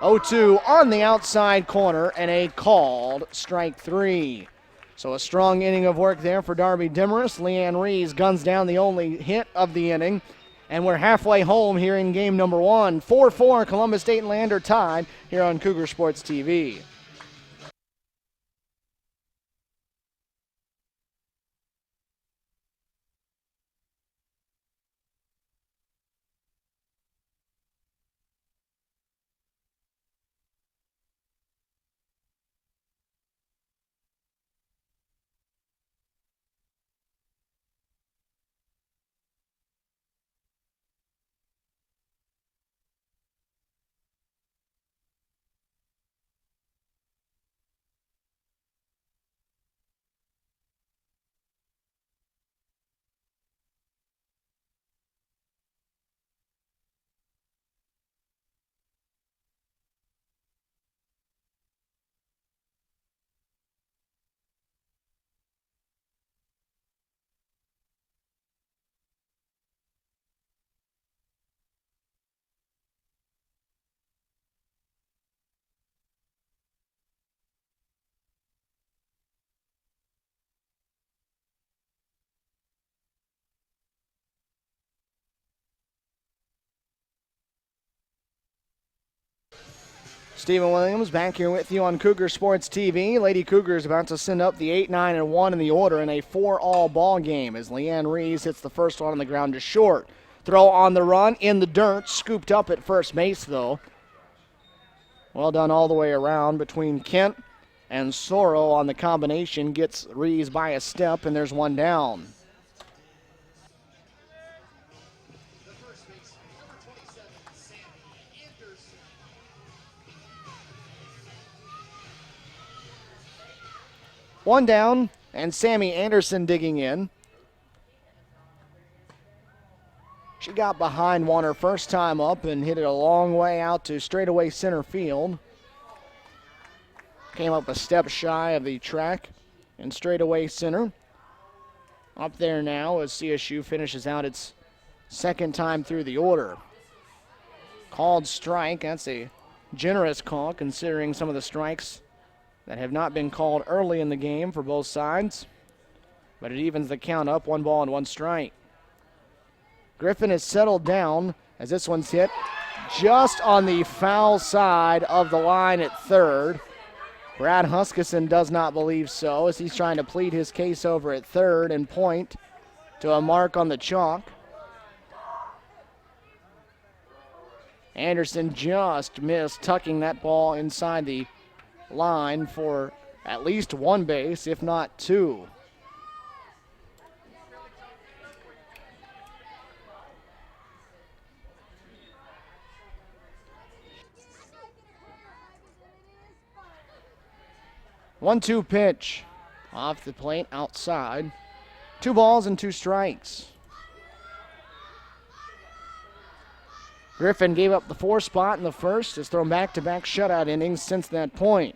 0-2 on the outside corner, and a called strike 3. So a strong inning of work there for Darby Demarest. Leanne Rees guns down the only hit of the inning. And we're halfway home here in game number 1. 4-4, Columbus State and Lander tied here on Cougar Sports TV. Stephen Williams back here with you on Cougar Sports TV. Lady Cougars about to send up the 8, 9, and 1 in the order in a 4-all ball game as Leanne Rees hits the first one on the ground to short. Throw on the run in the dirt, scooped up at first base though. Well done all the way around between Kent and Soro on the combination. Gets Rees by a step, and there's one down. One down, and Sammy Anderson digging in. She got behind one her first time up and hit it a long way out to straightaway center field. Came up a step shy of the track and straightaway center. Up there now as CSU finishes out its second time through the order. Called strike. That's a generous call considering some of the strikes that have not been called early in the game for both sides. But it evens the count up, 1 ball and 1 strike. Griffin is settled down as this one's hit just on the foul side of the line at third. Brad Huskisson does not believe so as he's trying to plead his case over at third and point to a mark on the chalk. Anderson just missed tucking that ball inside the line for at least one base, if not two. One-two pitch off the plate outside. 2 balls and 2 strikes. Griffin gave up the 4 spot in the first, has thrown back-to-back shutout innings since that point.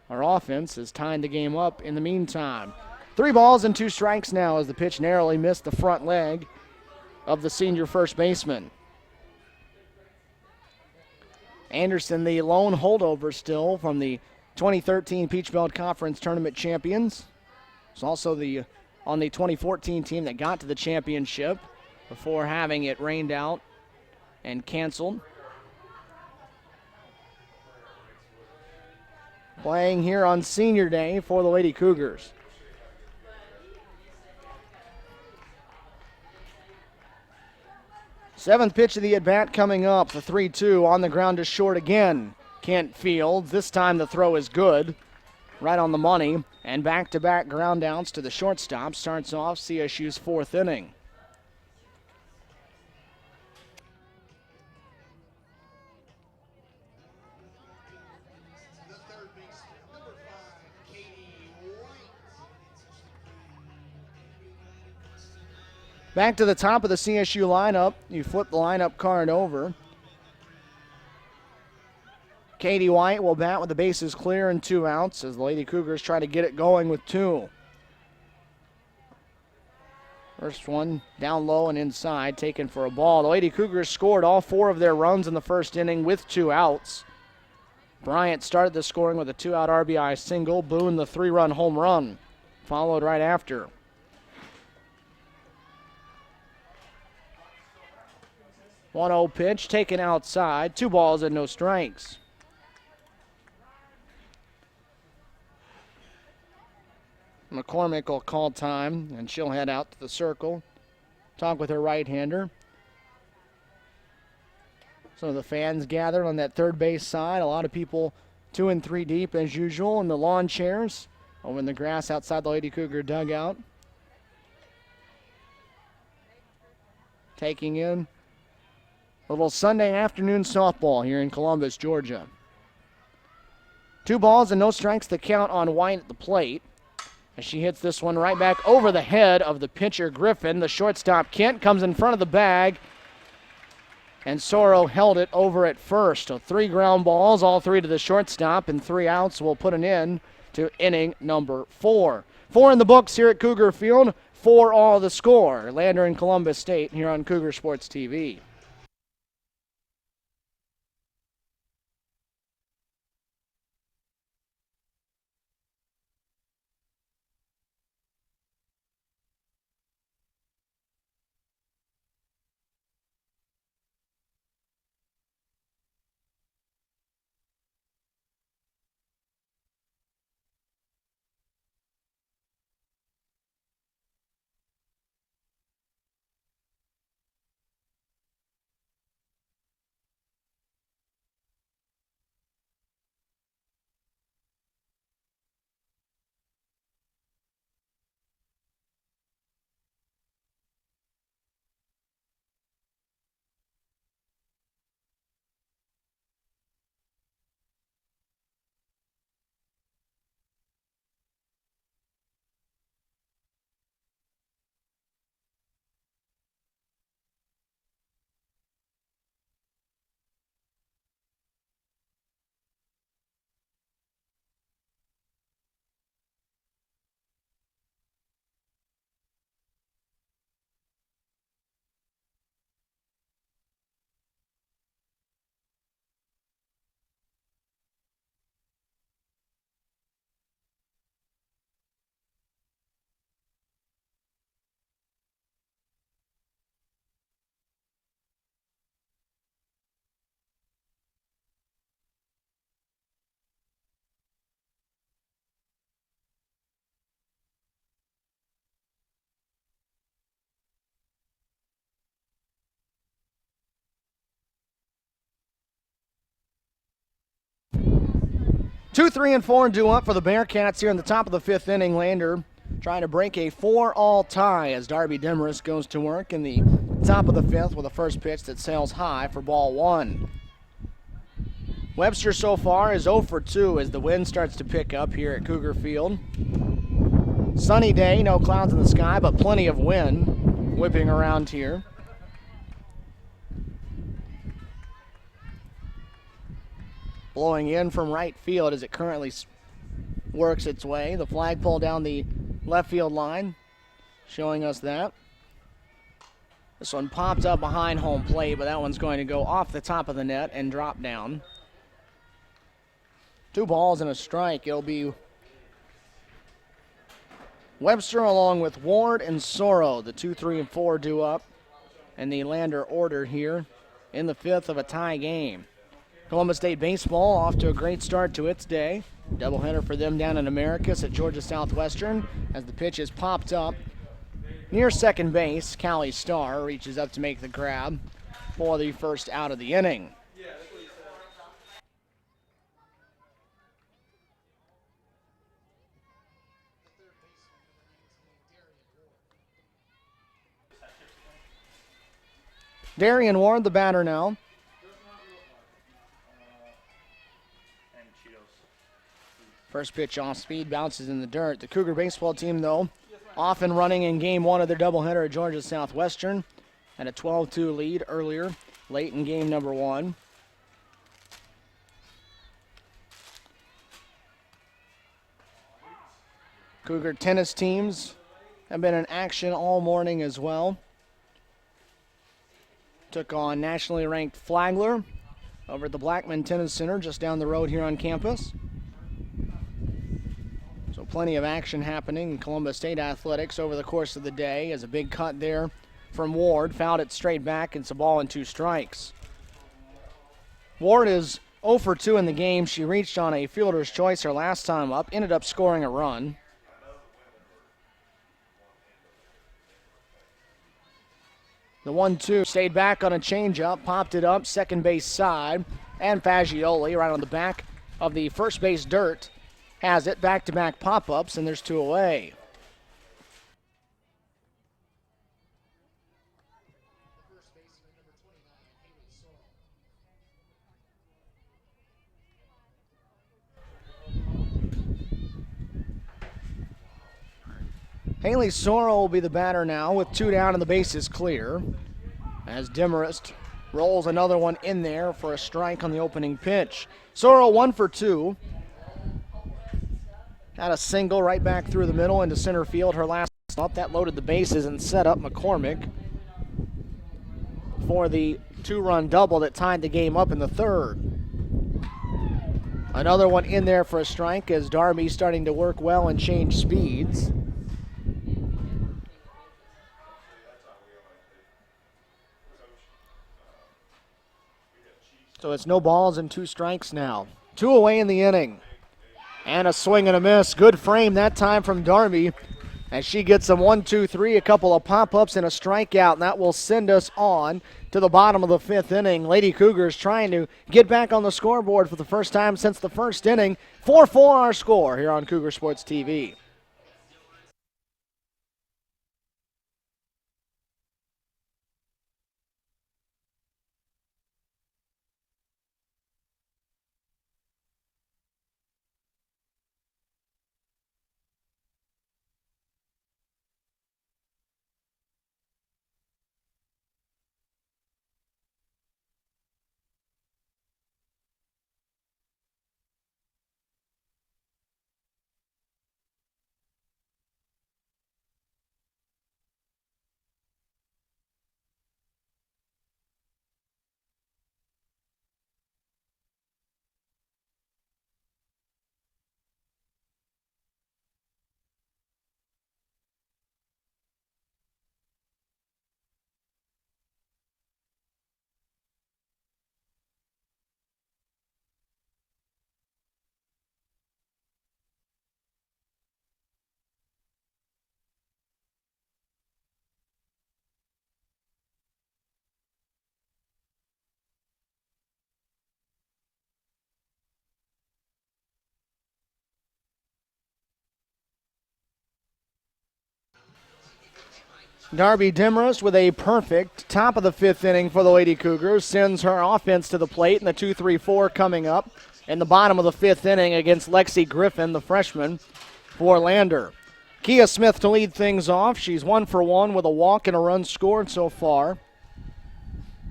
Our offense has tied the game up in the meantime. 3 balls and 2 strikes now as the pitch narrowly missed the front leg of the senior first baseman. Anderson, the lone holdover still from the 2013 Peach Belt Conference Tournament champions. It's also on the 2014 team that got to the championship before having it rained out and canceled. Playing here on senior day for the Lady Cougars. Seventh pitch of the at-bat coming up. The 3-2 on the ground to short again. Kent Fields. This time the throw is good. Right on the money. And back-to-back ground outs to the shortstop. Starts off CSU's 4th inning. Back to the top of the CSU lineup. You flip the lineup card over. Katie White will bat with the bases clear and 2 outs as the Lady Cougars try to get it going with 2. First one down low and inside, taken for a ball. The Lady Cougars scored all 4 of their runs in the first inning with 2 outs. Bryant started the scoring with a 2-out RBI single. Boone the 3-run home run, followed right after. 1-0 pitch taken outside. 2 balls and no strikes. McCormick will call time, and she'll head out to the circle, talk with her right-hander. Some of the fans gathered on that third base side. A lot of people 2 and 3 deep as usual in the lawn chairs over in the grass outside the Lady Cougar dugout. Taking in a little Sunday afternoon softball here in Columbus, Georgia. 2 balls and no strikes to count on White at the plate. As she hits this one right back over the head of the pitcher Griffin. The shortstop Kent comes in front of the bag, and Soro held it over at first. So 3 ground balls, all 3 to the shortstop, and 3 outs will put an end to inning number 4. 4 in the books here at Cougar Field, 4 all the score. Lander and Columbus State here on Cougar Sports TV. 2, 3, and 4 due up for the Bearcats here in the top of the fifth inning. Lander trying to break a 4-all tie as Darby Demarest goes to work in the top of the fifth with a first pitch that sails high for ball one. Webster so far is 0 for 2 as the wind starts to pick up here at Cougar Field. Sunny day, no clouds in the sky, but plenty of wind whipping around here. Blowing in from right field as it currently works its way. The flagpole down the left field line showing us that. This one popped up behind home plate, but that one's going to go off the top of the net and drop down. 2 balls and a strike. It'll be Webster along with Ward and Sorrow. The 2, 3, and 4 due up in the Lander order here in the fifth of a tie game. Columbus State baseball off to a great start to its day. Doubleheader for them down in Americus at Georgia Southwestern as the pitch is popped up near second base. Callie Starr reaches up to make the grab for the first out of the inning. Darian Ward, the batter now. First pitch off speed, bounces in the dirt. The Cougar baseball team, though, off and running in game one of their doubleheader at Georgia Southwestern. Had a 12-2 lead earlier, late in game number one. Cougar tennis teams have been in action all morning as well. Took on nationally ranked Flagler over at the Blackman Tennis Center just down the road here on campus. So plenty of action happening in Columbus State Athletics over the course of the day as a big cut there from Ward. Fouled it straight back. It's a ball and 2 strikes. Ward is 0 for 2 in the game. She reached on a fielder's choice her last time up. Ended up scoring a run. The 1-2 stayed back on a changeup, popped it up, second base side, and Fagioli right on the back of the first base dirt has it. Back-to-back pop-ups, and there's 2 away. Haley Sorrell will be the batter now with 2 down and the base is clear as Demarest rolls another one in there for a strike on the opening pitch. Sorrell 1 for 2. Had a single right back through the middle into center field her last up. That loaded the bases and set up McCormick for the 2-run double that tied the game up in the third. Another one in there for a strike as Darby starting to work well and change speeds. So it's no balls and 2 strikes now. 2 away in the inning. And a swing and a miss. Good frame that time from Darby as she gets some 1, 2, 3, a couple of pop-ups and a strikeout. And that will send us on to the bottom of the fifth inning. Lady Cougars trying to get back on the scoreboard for the first time since the first inning. 4-4 our score here on Cougar Sports TV. Darby Demarest with a perfect top of the fifth inning for the Lady Cougars sends her offense to the plate in the 2-3-4 coming up in the bottom of the fifth inning against Lexi Griffin, the freshman, for Lander. Kia Smith to lead things off. She's 1 for 1 with a walk and a run scored so far.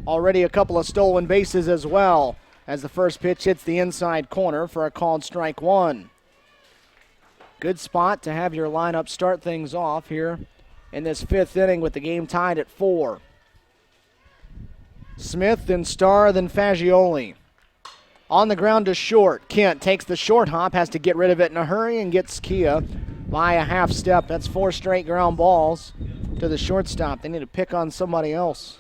Already a couple of stolen bases as well as the first pitch hits the inside corner for a called strike one. Good spot to have your lineup start things off here in this fifth inning with the game tied at 4. Smith, then Starr, then Fagioli. On the ground to short. Kent takes the short hop, has to get rid of it in a hurry, and gets Kia by a half step. That's 4 straight ground balls to the shortstop. They need to pick on somebody else.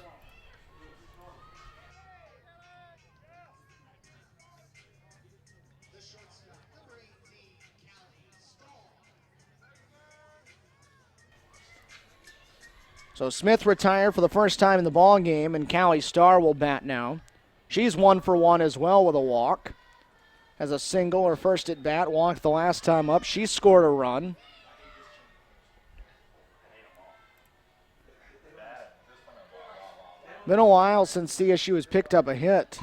So Smith retired for the first time in the ball game, and Callie Starr will bat now. She's 1 for 1 as well with a walk. Has a single, her first at bat, walked the last time up. She scored a run. Been a while since CSU has picked up a hit,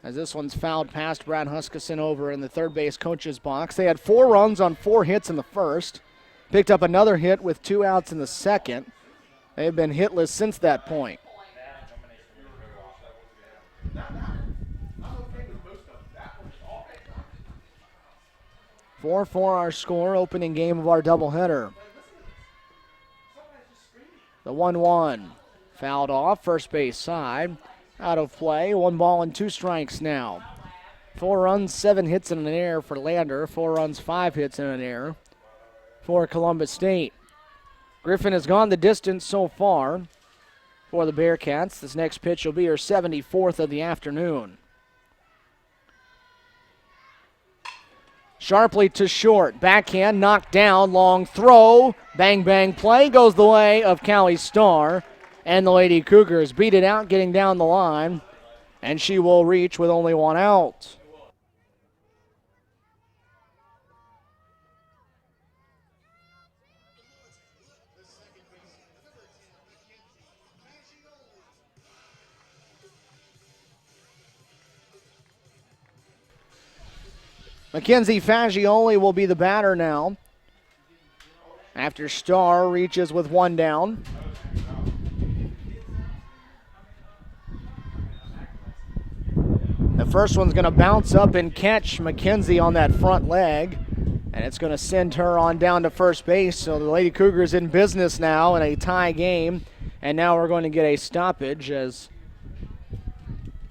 as this one's fouled past Brad Huskisson over in the third base coach's box. They had 4 runs on 4 hits in the first. Picked up another hit with 2 outs in the second. They've been hitless since that point. 4-4 our score, opening game of our doubleheader. The 1-1 fouled off, first base side, out of play. 1 ball and 2 strikes now. 4 runs, 7 hits in an error for Lander. 4 runs, 5 hits in an error for Columbus State. Griffin has gone the distance so far for the Bearcats. This next pitch will be her 74th of the afternoon. Sharply to short. Backhand knocked down. Long throw. Bang, bang play goes the way of Callie Starr. And the Lady Cougars beat it out, getting down the line. And she will reach with only 1 out. Mackenzie Fagioli will be the batter now, after Starr reaches with 1 down. The first one's going to bounce up and catch Mackenzie on that front leg, and it's going to send her on down to first base. So the Lady Cougars in business now in a tie game, and now we're going to get a stoppage as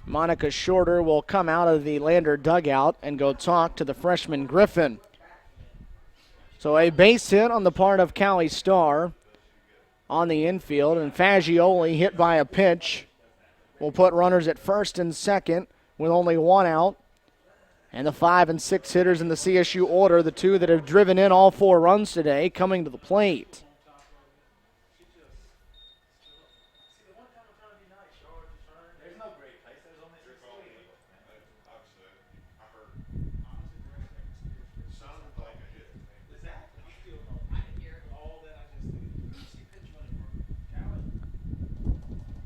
Monica Shorter will come out of the Lander dugout and go talk to the freshman Griffin. So a base hit on the part of Callie Starr on the infield, and Fagioli hit by a pitch will put runners at first and second with only 1 out. And the 5 and 6 hitters in the CSU order, the 2 that have driven in all 4 runs today, coming to the plate.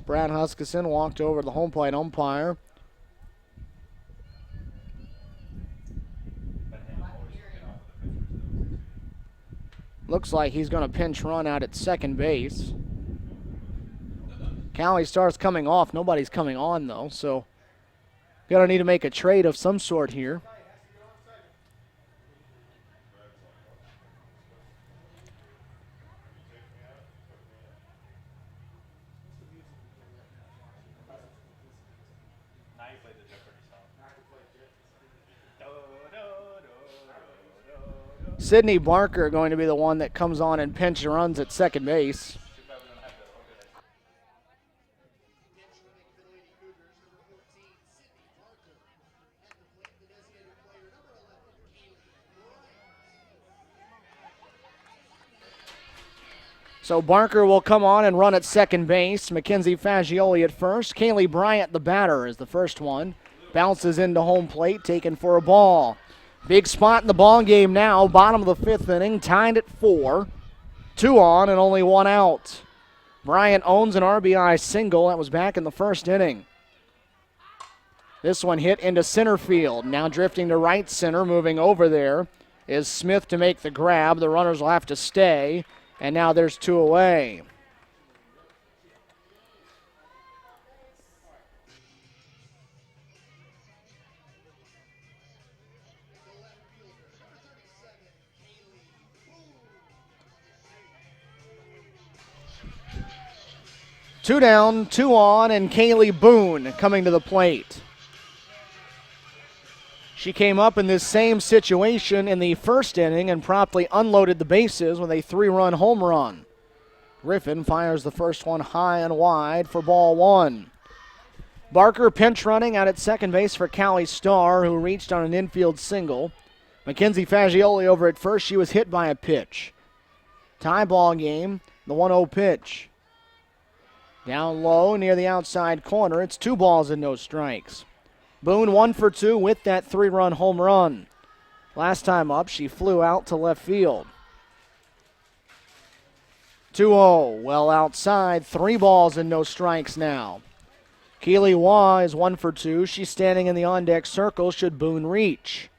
Brad Huskisson walked over to the home plate umpire. Looks like he's going to pinch run out at second base. Callie Starr's coming off. Nobody's coming on, though, so going to need to make a trade of some sort here. Sydney Barker going to be the one that comes on and pinch runs at second base. So Barker will come on and run at second base. Mackenzie Fagioli at first. Kaylee Bryant, the batter, is the first one. Bounces into home plate, taken for a ball. Big spot in the ball game now. Bottom of the fifth inning, tied at 4. 2 on and only 1 out. Bryant owns an RBI single. That was back in the first inning. This one hit into center field. Now drifting to right center, moving over there is Smith to make the grab. The runners will have to stay, and now there's 2 away. Two down, 2 on, and Kaylee Boone coming to the plate. She came up in this same situation in the first inning and promptly unloaded the bases with a 3-run home run. Griffin fires the first one high and wide for ball 1. Barker pinch running out at second base for Callie Starr, who reached on an infield single. Mackenzie Fagioli over at first. She was hit by a pitch. Tie ball game, the 1-0 pitch. Down low near the outside corner. It's 2 balls and no strikes. Boone 1 for 2 with that 3-run home run. Last time up, she flew out to left field. 2-0, well outside. 3 balls and no strikes now. Keely Waugh is 1 for 2. She's standing in the on-deck circle should Boone reach.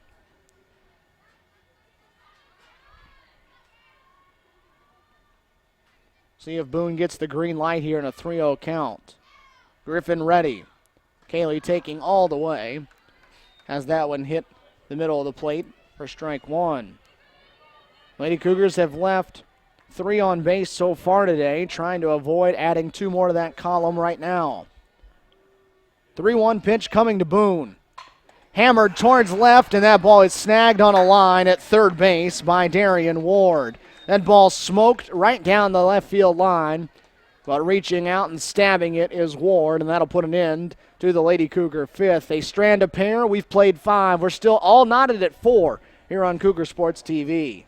See if Boone gets the green light here in a 3-0 count. Griffin ready. Kaylee taking all the way. Has that one hit the middle of the plate for strike 1. Lady Cougars have left 3 on base so far today, trying to avoid adding 2 more to that column right now. 3-1 pitch coming to Boone. Hammered towards left, and that ball is snagged on a line at third base by Darian Ward. That ball smoked right down the left field line, but reaching out and stabbing it is Ward, and that'll put an end to the Lady Cougar 5th. They strand a pair. We've played 5. We're still all knotted at 4 here on Cougar Sports TV.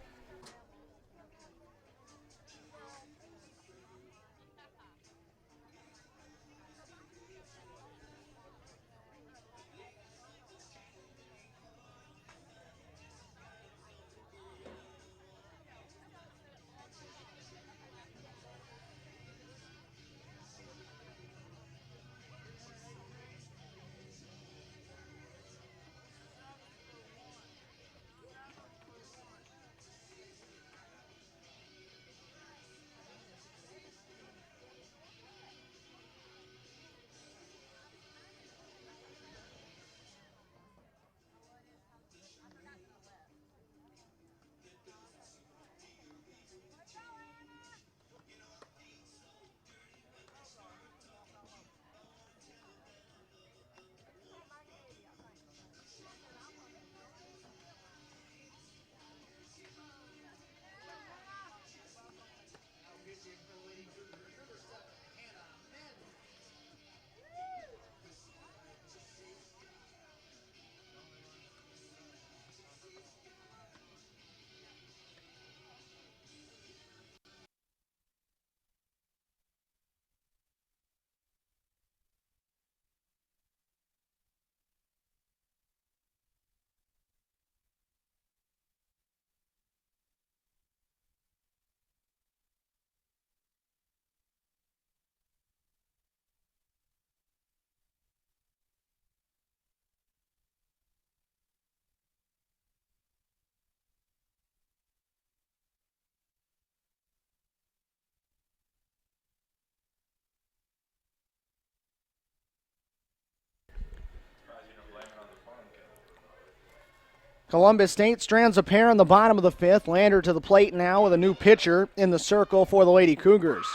Columbus State strands a pair in the bottom of the 5th. Lander to the plate now with a new pitcher in the circle for the Lady Cougars.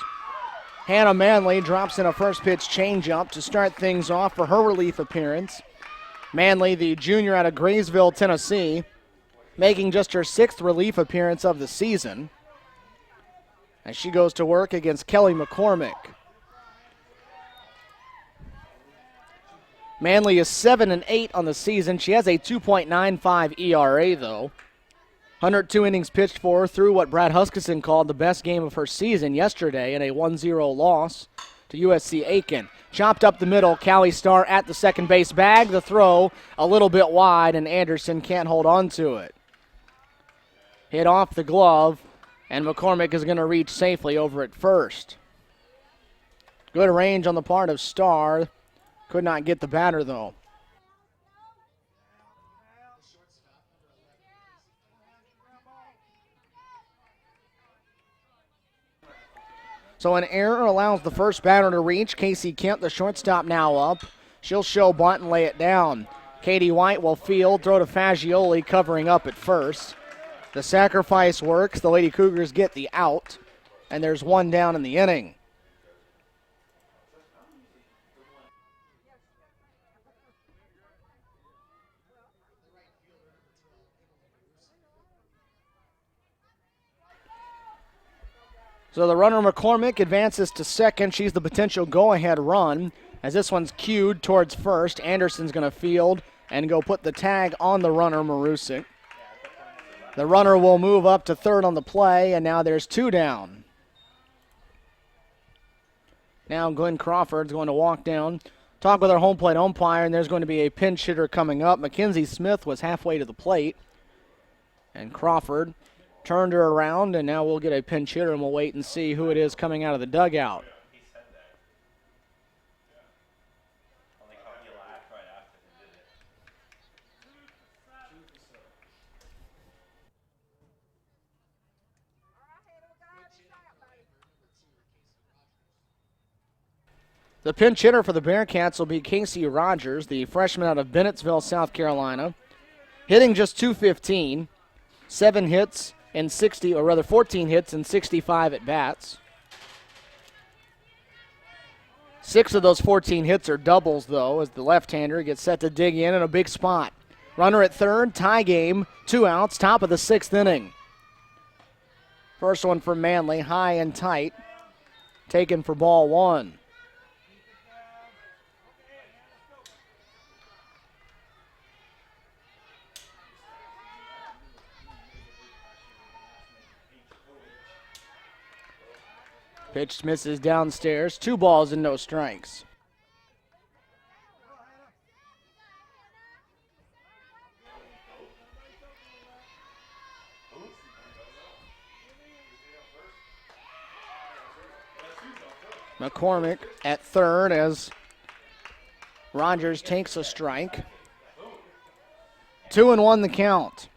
Hannah Manley drops in a first pitch changeup to start things off for her relief appearance. Manley, the junior out of Graysville, Tennessee, making just her 6th relief appearance of the season, as she goes to work against Kelly McCormick. Manley is 7-8 on the season. She has a 2.95 ERA, though. 102 innings pitched for her through what Brad Huskisson called the best game of her season yesterday in a 1-0 loss to USC Aiken. Chopped up the middle, Callie Starr at the second base bag. The throw a little bit wide, and Anderson can't hold on to it. Hit off the glove, and McCormick is going to reach safely over at first. Good range on the part of Starr. Could not get the batter, though. So an error allows the first batter to reach. Casey Kent, the shortstop, now up. She'll show bunt and lay it down. Katie White will field, throw to Fagioli, covering up at first. The sacrifice works. The Lady Cougars get the out, and there's one down in the inning. So the runner McCormick advances to second. She's the potential go-ahead run. As this one's cued towards first, Anderson's going to field and go put the tag on the runner, Marusic. The runner will move up to third on the play, and now there's two down. Now Glenn Crawford's going to walk down, talk with our home plate umpire, and there's going to be a pinch hitter coming up. Mackenzie Smith was halfway to the plate, and Crawford turned her around, and now we'll get a pinch hitter, and we'll wait and see who it is coming out of the dugout. The pinch hitter for the Bearcats will be Casey Rogers, the freshman out of Bennettsville, South Carolina. Hitting just .215, 7 hits and 60, or rather 14 hits and 65 at bats. 6 of those 14 hits are doubles, though, as the left-hander gets set to dig in a big spot. Runner at third, tie game, 2 outs, top of the 6th inning. First one for Manley, high and tight, taken for ball 1. Pitch misses downstairs. 2 balls and no strikes. McCormick at third as Rogers takes a strike. 2-1 the count.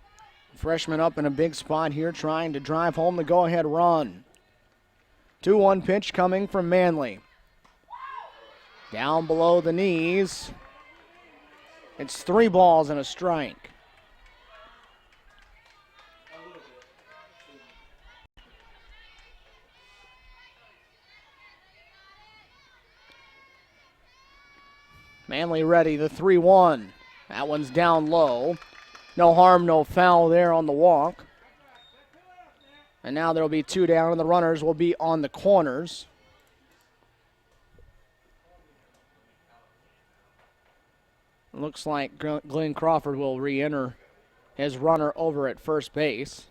Freshman up in a big spot here trying to drive home the go-ahead run. 2-1 pitch coming from Manley. Down below the knees. It's 3 balls and a strike. Manley ready, the 3-1. That one's down low. No harm, no foul there on the walk. And now there will be 2 down, and the runners will be on the corners. It looks like Glenn Crawford will re-enter his runner over at first base.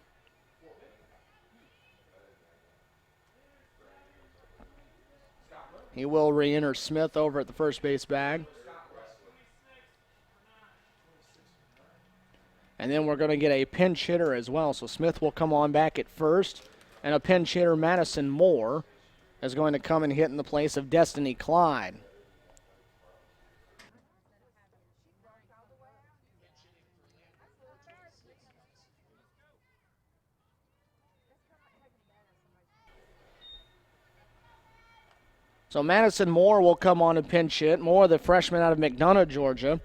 He will re-enter Smith over at the first base bag. And then we're going to get a pinch hitter as well. So Smith will come on back at first. And a pinch hitter, Madison Moore, is going to come and hit in the place of Destiny Clyde. So Madison Moore will come on and pinch hit. Moore, the freshman out of McDonough, Georgia.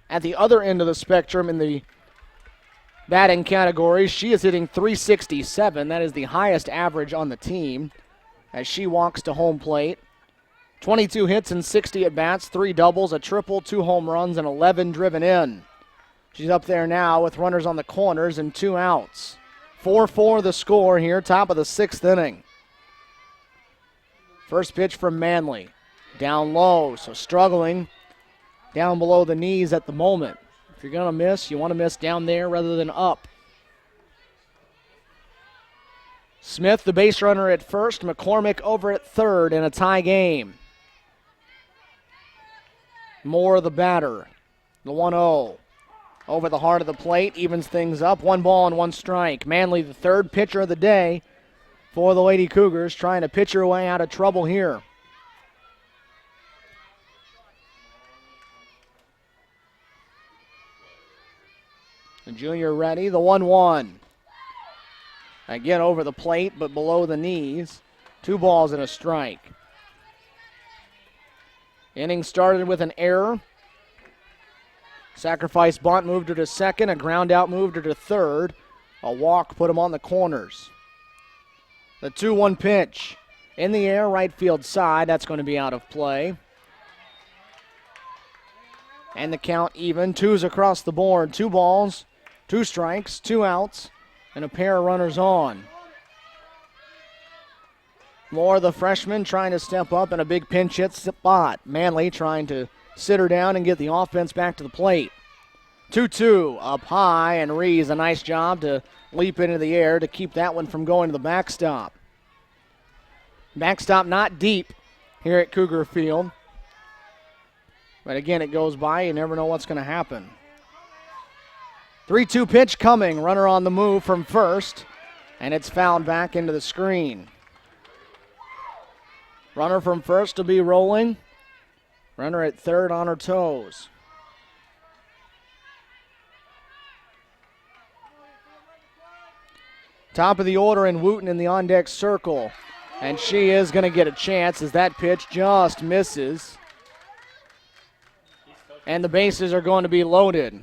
At the other end of the spectrum in the batting category, she is hitting .367. That is the highest average on the team as she walks to home plate. 22 hits and 60 at-bats, 3 doubles, a triple, 2 home runs, and 11 driven in. She's up there now with runners on the corners and 2 outs. 4-4 the score here, top of the 6th inning. First pitch from Manley. Down low, so struggling down below the knees at the moment. If you're going to miss, you want to miss down there rather than up. Smith, the base runner at first. McCormick over at third in a tie game. Moore, the batter. The 1-0. Over the heart of the plate, evens things up. 1 ball and 1 strike. Manley, the third pitcher of the day for the Lady Cougars, trying to pitch her way out of trouble here. The junior ready, the 1-1. Again over the plate, but below the knees. 2 balls and a strike. Inning started with an error. Sacrifice bunt moved her to second. A ground out moved her to third. A walk put him on the corners. The 2-1 pitch. In the air, right field side. That's going to be out of play. And the count even. 2s across the board. 2 balls, 2 strikes, 2 outs, and a pair of runners on. Moore, the freshman, trying to step up in a big pinch hit spot. Manley trying to sit her down and get the offense back to the plate. 2-2 up high, and Rees a nice job to leap into the air to keep that one from going to the backstop. Backstop not deep here at Cougar Field. But again, it goes by. You never know what's going to happen. 3-2 pitch coming. Runner on the move from first, and it's fouled back into the screen. Runner from first to be rolling. Runner at third on her toes. Top of the order, and Wooten in the on-deck circle. And she is going to get a chance as that pitch just misses. And the bases are going to be loaded.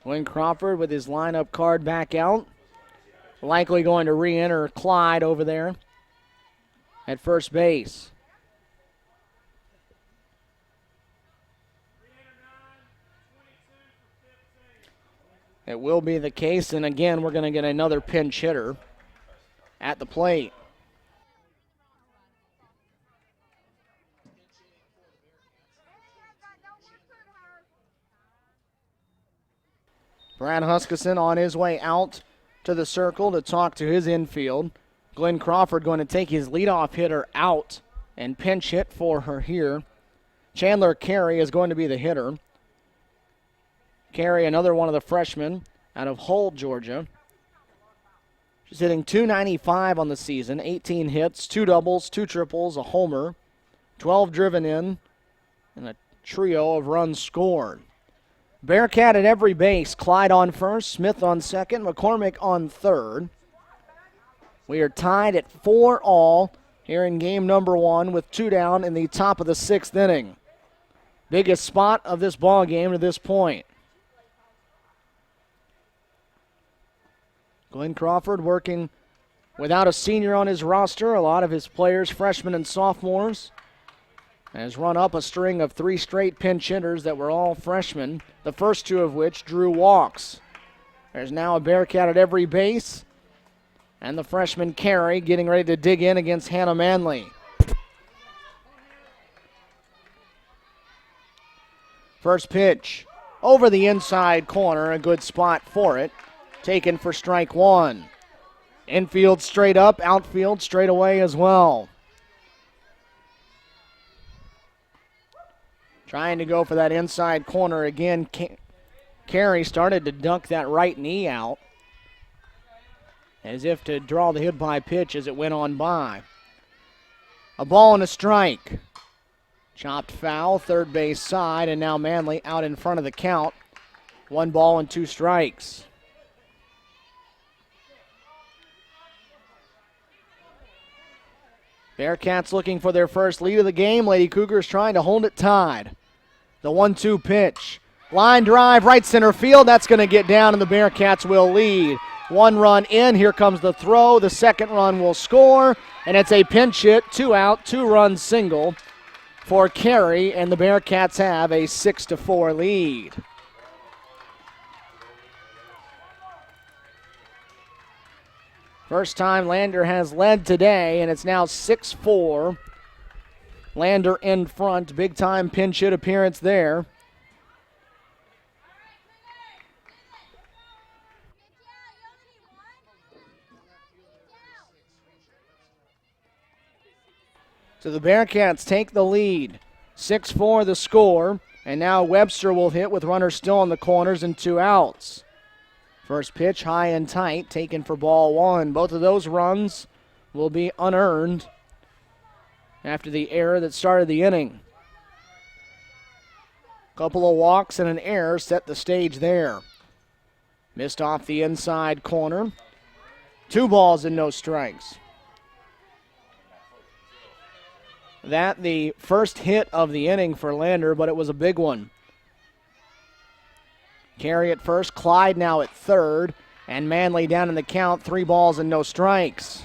Glenn Crawford with his lineup card back out. Likely going to re-enter Clyde over there at first base. It will be the case, and again, we're going to get another pinch hitter at the plate. Brad Huskisson on his way out to the circle to talk to his infield. Glenn Crawford going to take his leadoff hitter out and pinch hit for her here. Chandler Carey is going to be the hitter. Carey, another one of the freshmen out of Hull, Georgia. She's hitting .295 on the season, 18 hits, 2 doubles, 2 triples, a homer, 12 driven in, and a trio of runs scored. Bearcat at every base. Clyde on first, Smith on second, McCormick on third. We are tied at 4-all here in game number 1 with 2 down in the top of the 6th inning. Biggest spot of this ball game to this point. Glenn Crawford working without a senior on his roster. A lot of his players, freshmen and sophomores, has run up a string of 3 straight pinch hitters that were all freshmen, the first 2 of which drew walks. There's now a Bearcat at every base, and the freshman Carey getting ready to dig in against Hannah Manley. First pitch over the inside corner, a good spot for it. Taken for strike 1. Infield straight up, outfield straight away as well. Trying to go for that inside corner again. Carey started to dunk that right knee out as if to draw the hit by pitch as it went on by. A ball and a strike. Chopped foul, third base side, and now Manley out in front of the count. 1 ball and 2 strikes. Bearcats looking for their first lead of the game. Lady Cougars trying to hold it tied. The 1-2 pitch. Line drive, right center field. That's going to get down, and the Bearcats will lead. 1 run in. Here comes the throw. The second run will score, and it's a pinch hit, 2 out, 2-run single for Carey, and the Bearcats have a 6-4 lead. First time Lander has led today, and it's now 6-4. Lander in front. Big time pinch hit appearance there. So the Bearcats take the lead. 6-4 the score, and now Webster will hit with runners still in the corners and 2 outs. First pitch high and tight, taken for ball 1. Both of those runs will be unearned after the error that started the inning. Couple of walks and an error set the stage there. Missed off the inside corner. 2 balls and no strikes. That the first hit of the inning for Lander, but it was a big one. Carey at first, Clyde now at third, and Manley down in the count, 3 balls and no strikes.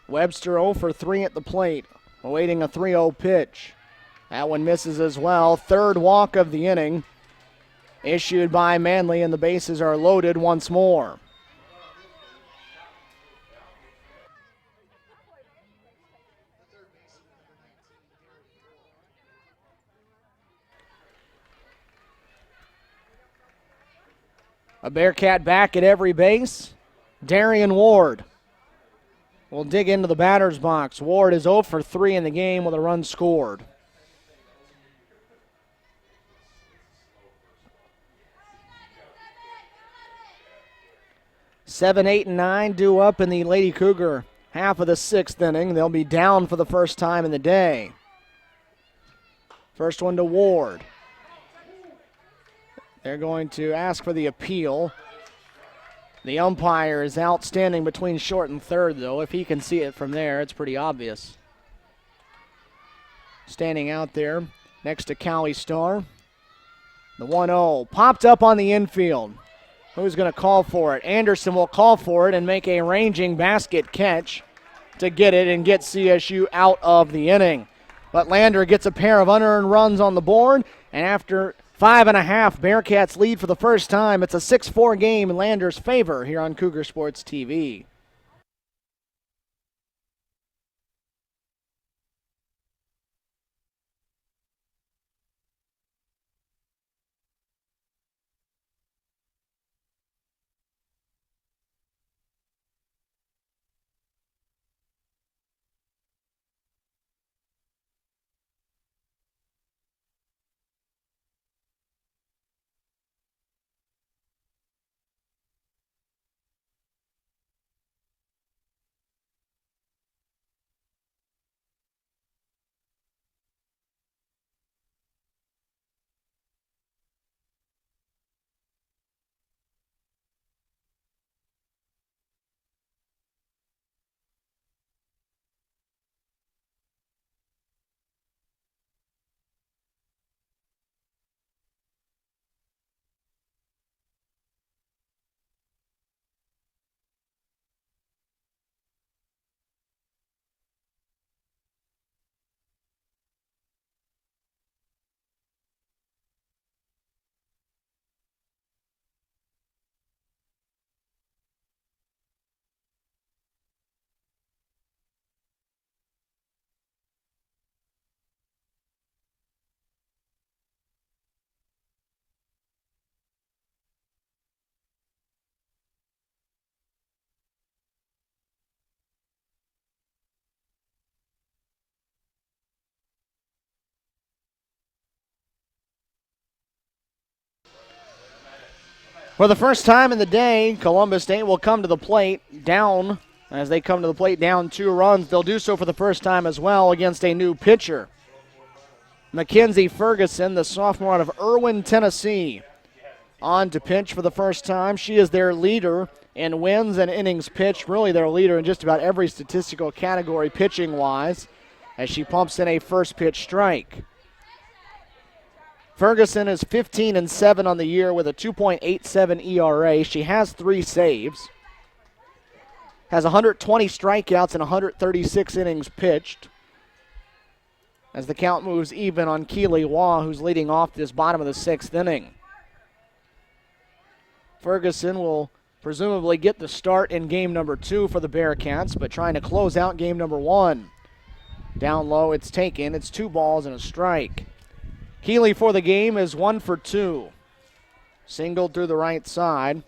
Webster 0 for 3 at the plate, awaiting a 3-0 pitch. That one misses as well. Third walk of the inning issued by Manley, and the bases are loaded once more. A Bearcat back at every base. Darian Ward will dig into the batter's box. Ward is 0 for 3 in the game with a run scored. Seven, 8, and 9 due up in the Lady Cougar half of the 6th inning. They'll be down for the first time in the day. First one to Ward. They're going to ask for the appeal. The umpire is outstanding between short and third, though. If he can see it from there, it's pretty obvious. Standing out there next to Callie Starr. The 1-0 popped up on the infield. Who's going to call for it? Anderson will call for it and make a ranging basket catch to get it and get CSU out of the inning. But Lander gets a pair of unearned runs on the board, and after 5.5, Bearcats lead for the first time. It's a 6-4 game in Lander's favor here on Cougar Sports TV. For the first time in the day, Columbus State will come to the plate down. As they come to the plate down 2 runs, they'll do so for the first time as well against a new pitcher. Mackenzie Ferguson, the sophomore out of Irwin, Tennessee, on to pitch for the first time. She is their leader in wins and innings pitched, really their leader in just about every statistical category pitching-wise, as she pumps in a first pitch strike. Ferguson is 15-7 on the year with a 2.87 ERA. She has 3 saves. Has 120 strikeouts and 136 innings pitched. As the count moves even on Keely Waugh, who's leading off this bottom of the 6th inning. Ferguson will presumably get the start in game number 2 for the Bearcats, but trying to close out game number 1. Down low, it's taken. It's 2 balls and a strike. Keeley for the game is 1 for 2. Singled through the right side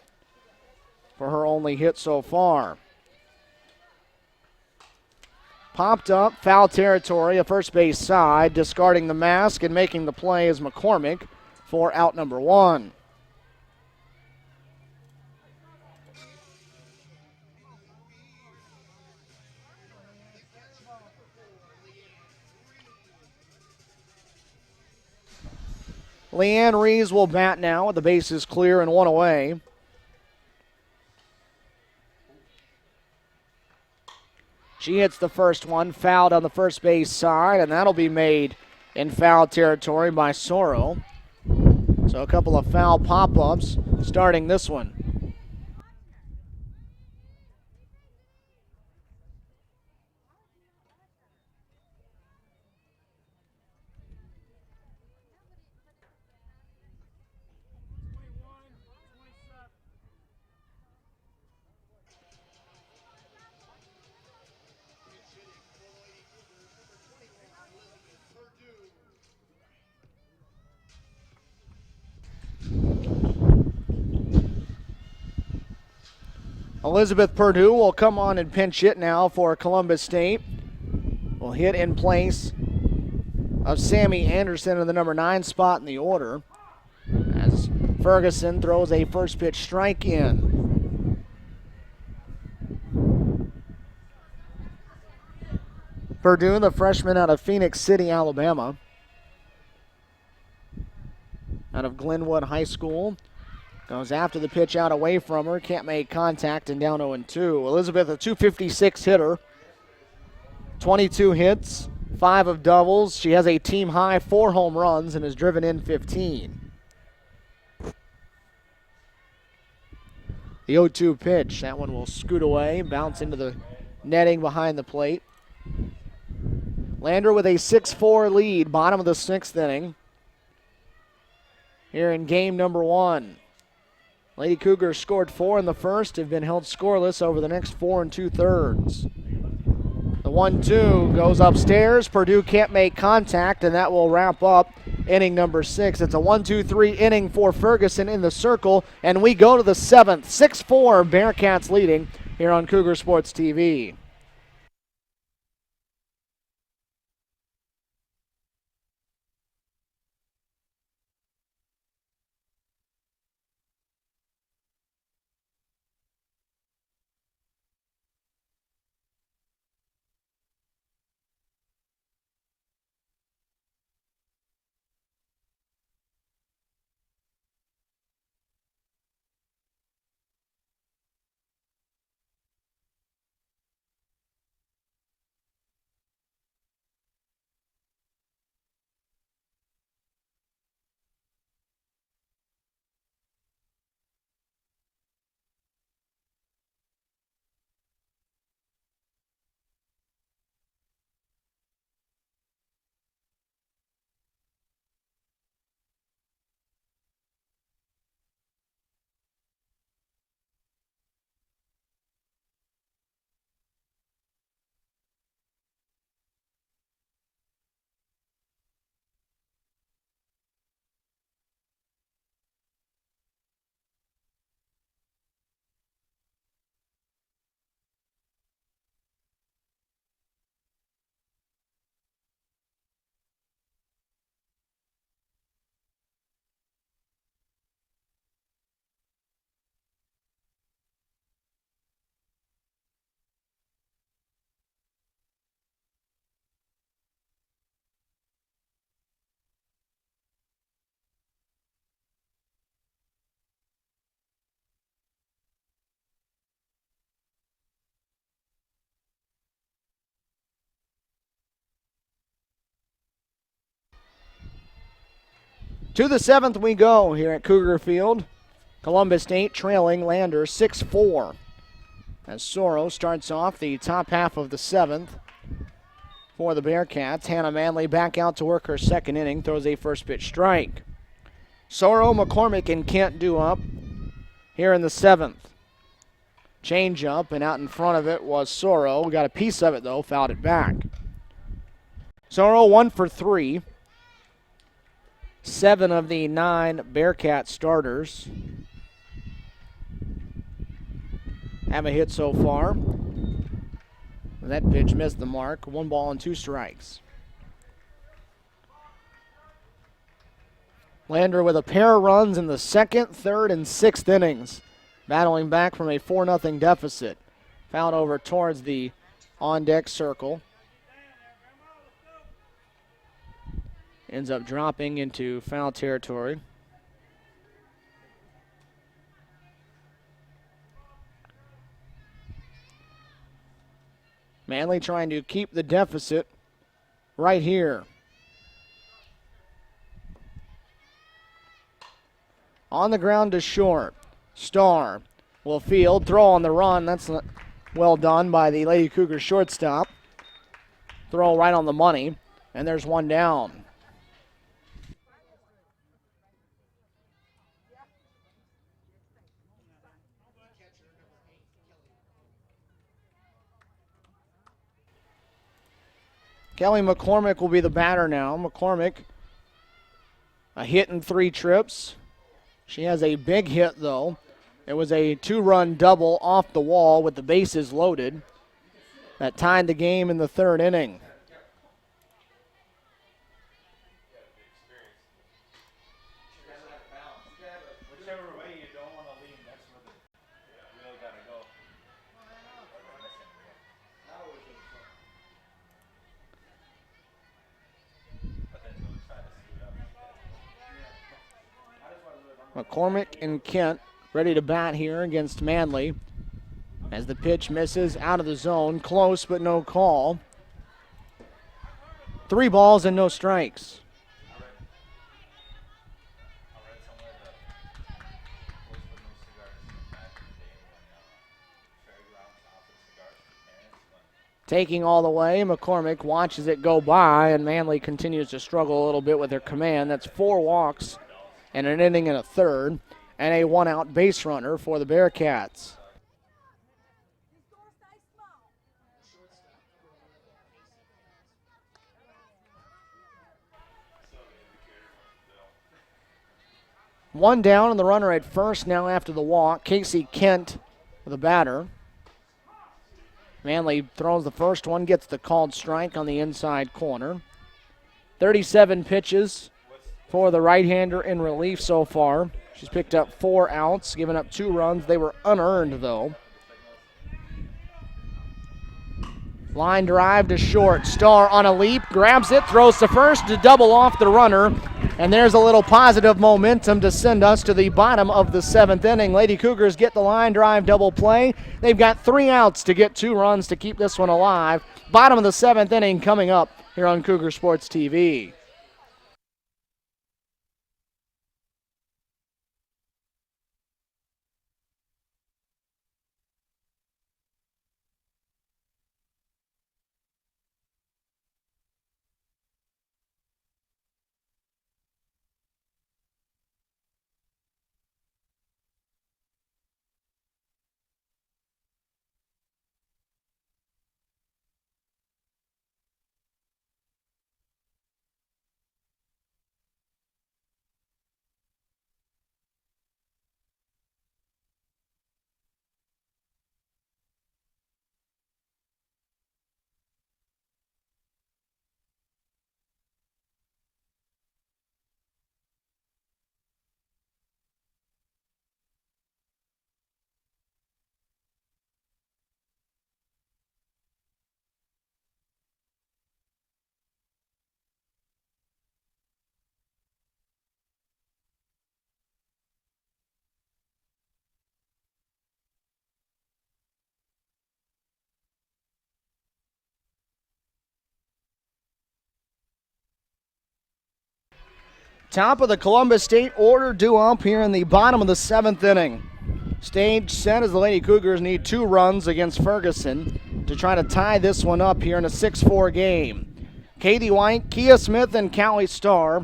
for her only hit so far. Popped up, foul territory, a first base side. Discarding the mask and making the play is McCormick. for out number 1. Leanne Reeves will bat now with the bases clear and 1 away. She hits the first one, fouled on the first base side, and that'll be made in foul territory by Soro. So a couple of foul pop-ups starting this one. Elizabeth Purdue will come on and pinch hit now for Columbus State. Will hit in place of Sammy Anderson in the number 9 spot in the order, as Ferguson throws a first pitch strike in. Purdue, the freshman out of Phoenix City, Alabama, out of Glenwood High School. Goes after the pitch out away from her. Can't make contact and down 0-2. Elizabeth, a .256 hitter. 22 hits, 5 of doubles. She has a team high 4 home runs and has driven in 15. The 0-2 pitch. That one will scoot away, bounce into the netting behind the plate. Lander with a 6-4 lead, bottom of the 6th inning. Here in game number 1. Lady Cougars scored 4 in the first, have been held scoreless over the next 4 2/3. The 1-2 goes upstairs. Purdue can't make contact, and that will wrap up inning number 6. It's a 1-2-3 inning for Ferguson in the circle, and we go to the 7th. 6-4, Bearcats leading here on Cougar Sports TV. To the 7th we go here at Cougar Field. Columbus State trailing Lander 6-4. As Soro starts off the top half of the 7th for the Bearcats. Hannah Manley back out to work her 2nd inning, throws a first pitch strike. Soro, McCormick, and Kent due up here in the 7th. Change up, and out in front of it was Soro. Got a piece of it, though, fouled it back. Soro 1 for 3. 7 of the 9 Bearcat starters have a hit so far. That pitch missed the mark. 1 ball and 2 strikes. Lander with a pair of runs in the second, third, and sixth innings, battling back from a 4-0 deficit. Fouled over towards the on-deck circle. Ends up dropping into foul territory. Manley trying to keep the deficit right here. On the ground to short. Starr will field. Throw on the run. That's well done by the Lady Cougars shortstop. Throw right on the money. And there's one down. Kelly McCormick will be the batter now. McCormick, a hit in 3 trips. She has a big hit, though. It was a 2-run double off the wall with the bases loaded that tied the game in the 3rd inning. McCormick and Kent ready to bat here against Manley. As the pitch misses out of the zone. Close, but no call. 3 balls and no strikes. Taking all the way, McCormick watches it go by, and Manley continues to struggle a little bit with their command. That's 4 walks and an inning and a third, and a 1-out base runner for the Bearcats. One down and the runner at first now after the walk. Casey Kent with a batter. Manley throws the first one, gets the called strike on the inside corner. 37 pitches for the right-hander in relief so far. She's picked up 4 outs, given up 2 runs. They were unearned, though. Line drive to short. Starr on a leap, grabs it, throws to first to double off the runner. And there's a little positive momentum to send us to the bottom of the 7th inning. Lady Cougars get the line drive double play. They've got 3 outs to get 2 runs to keep this one alive. Bottom of the 7th inning coming up here on Cougar Sports TV. Top of the Columbus State order due up here in the bottom of the 7th inning. Stage set as the Lady Cougars need 2 runs against Ferguson to try to tie this one up here in a 6-4 game. Katie White, Kia Smith, and Callie Starr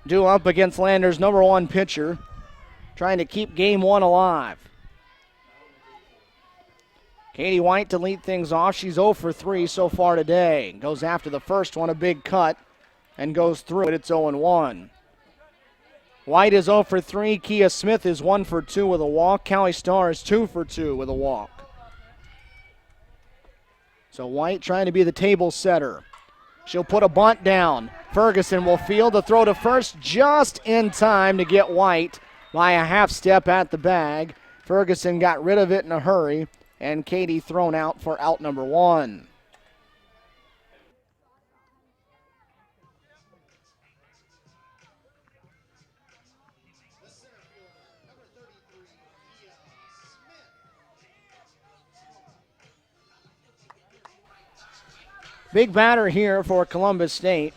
due up against Lander's number 1 pitcher, trying to keep game 1 alive. Katie White to lead things off. She's 0 for 3 so far today. Goes after the first one, a big cut, and goes through it. It's 0-1. White is 0 for 3. Kia Smith is 1 for 2 with a walk. Callie Starr is 2 for 2 with a walk. So White trying to be the table setter. She'll put a bunt down. Ferguson will field the throw to first just in time to get White by a half step at the bag. Ferguson got rid of it in a hurry, and Katie thrown out for out number 1. Big batter here for Columbus State.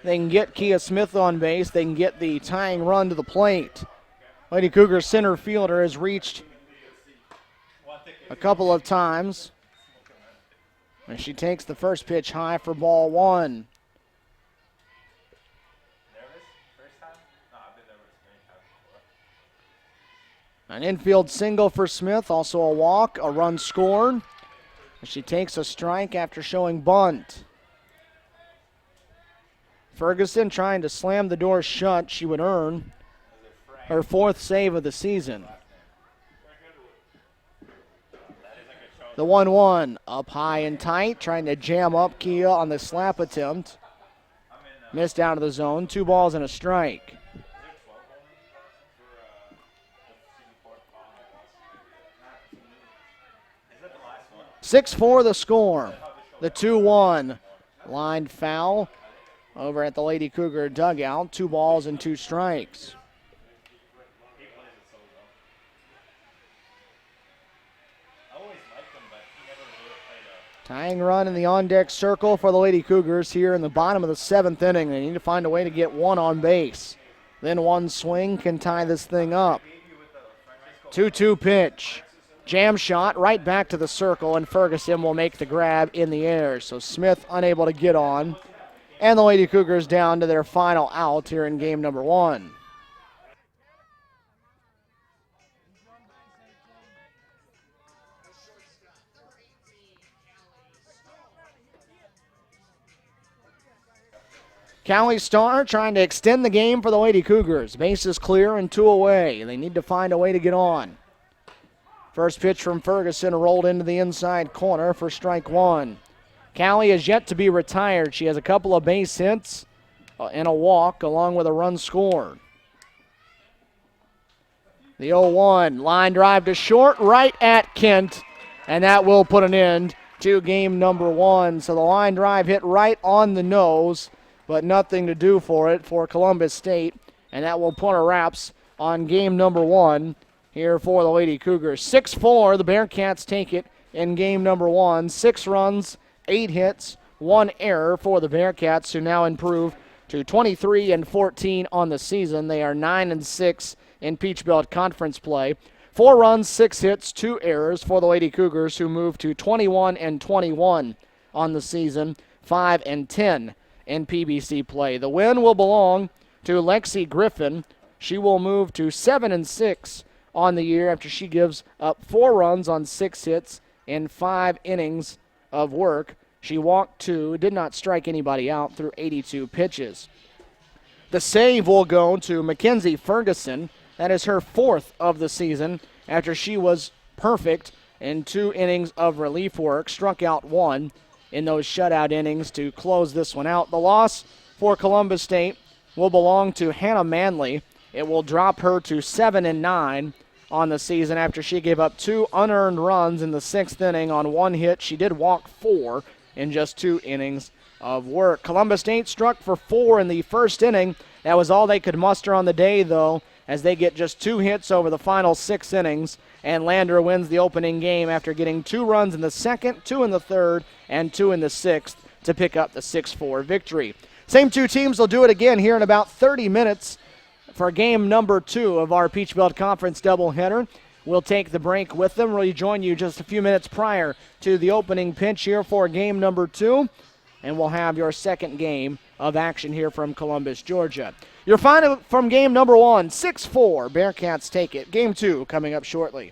They can get Kia Smith on base. They can get the tying run to the plate. Lady Cougars center fielder has reached a couple of times. And she takes the first pitch high for ball 1. An infield single for Smith, also a walk, a run scored. She takes a strike after showing bunt. Ferguson trying to slam the door shut. She would earn her 4th save of the season. The 1-1 up high and tight, trying to jam up Kia on the slap attempt. Missed out of the zone. 2 balls and a strike. (6-4) the score. The 2-1 lined foul over at the Lady Cougar dugout. 2 balls and 2 strikes. Tying run in the on-deck circle for the Lady Cougars here in the bottom of the 7th inning. They need to find a way to get 1 on base. Then 1 swing can tie this thing up. 2-2 pitch. Jam shot right back to the circle, and Ferguson will make the grab in the air. So Smith unable to get on. And the Lady Cougars down to their final out here in game number 1. Callie Starr trying to extend the game for the Lady Cougars. Bases clear and 2 away. They need to find a way to get on. First pitch from Ferguson rolled into the inside corner for strike 1. Callie is yet to be retired. She has a couple of base hits and a walk along with a run scored. The 0-1 line drive to short right at Kent, and that will put an end to game number 1. So the line drive hit right on the nose, but nothing to do for it for Columbus State, and that will put a wraps on game number 1 here for the Lady Cougars. 6-4, the Bearcats take it in game number 1. 6 runs, 8 hits, 1 error for the Bearcats, who now improve to 23-14 on the season. They are 9-6 in Peach Belt Conference play. 4 runs, 6 hits, 2 errors for the Lady Cougars, who move to 21-21 on the season, 5-10 in PBC play. The win will belong to Lexi Griffin. She will move to 7-6 on the year after she gives up 4 runs on 6 hits in 5 innings of work. She walked 2, did not strike anybody out through 82 pitches. The save will go to Mackenzie Ferguson. That is her 4th of the season after she was perfect in 2 innings of relief work, struck out 1 in those shutout innings to close this one out. The loss for Columbus State will belong to Hannah Manley. It will drop her to 7-9 on the season after she gave up 2 unearned runs in the 6th inning on 1 hit. She did walk 4 in just 2 innings of work. Columbus State struck for 4 in the 1st inning. That was all they could muster on the day, though, as they get just 2 hits over the final 6 innings. And Lander wins the opening game after getting 2 runs in the 2nd, 2 in the 3rd, and 2 in the 6th to pick up the 6-4 victory. Same 2 teams will do it again here in about 30 minutes for game number 2 of our Peach Belt Conference doubleheader. We'll take the break with them. We'll rejoin you just a few minutes prior to the opening pitch here for game number 2, and we'll have your second game of action here from Columbus, Georgia. Your final from game number 1, 6-4. Bearcats take it. Game 2 coming up shortly.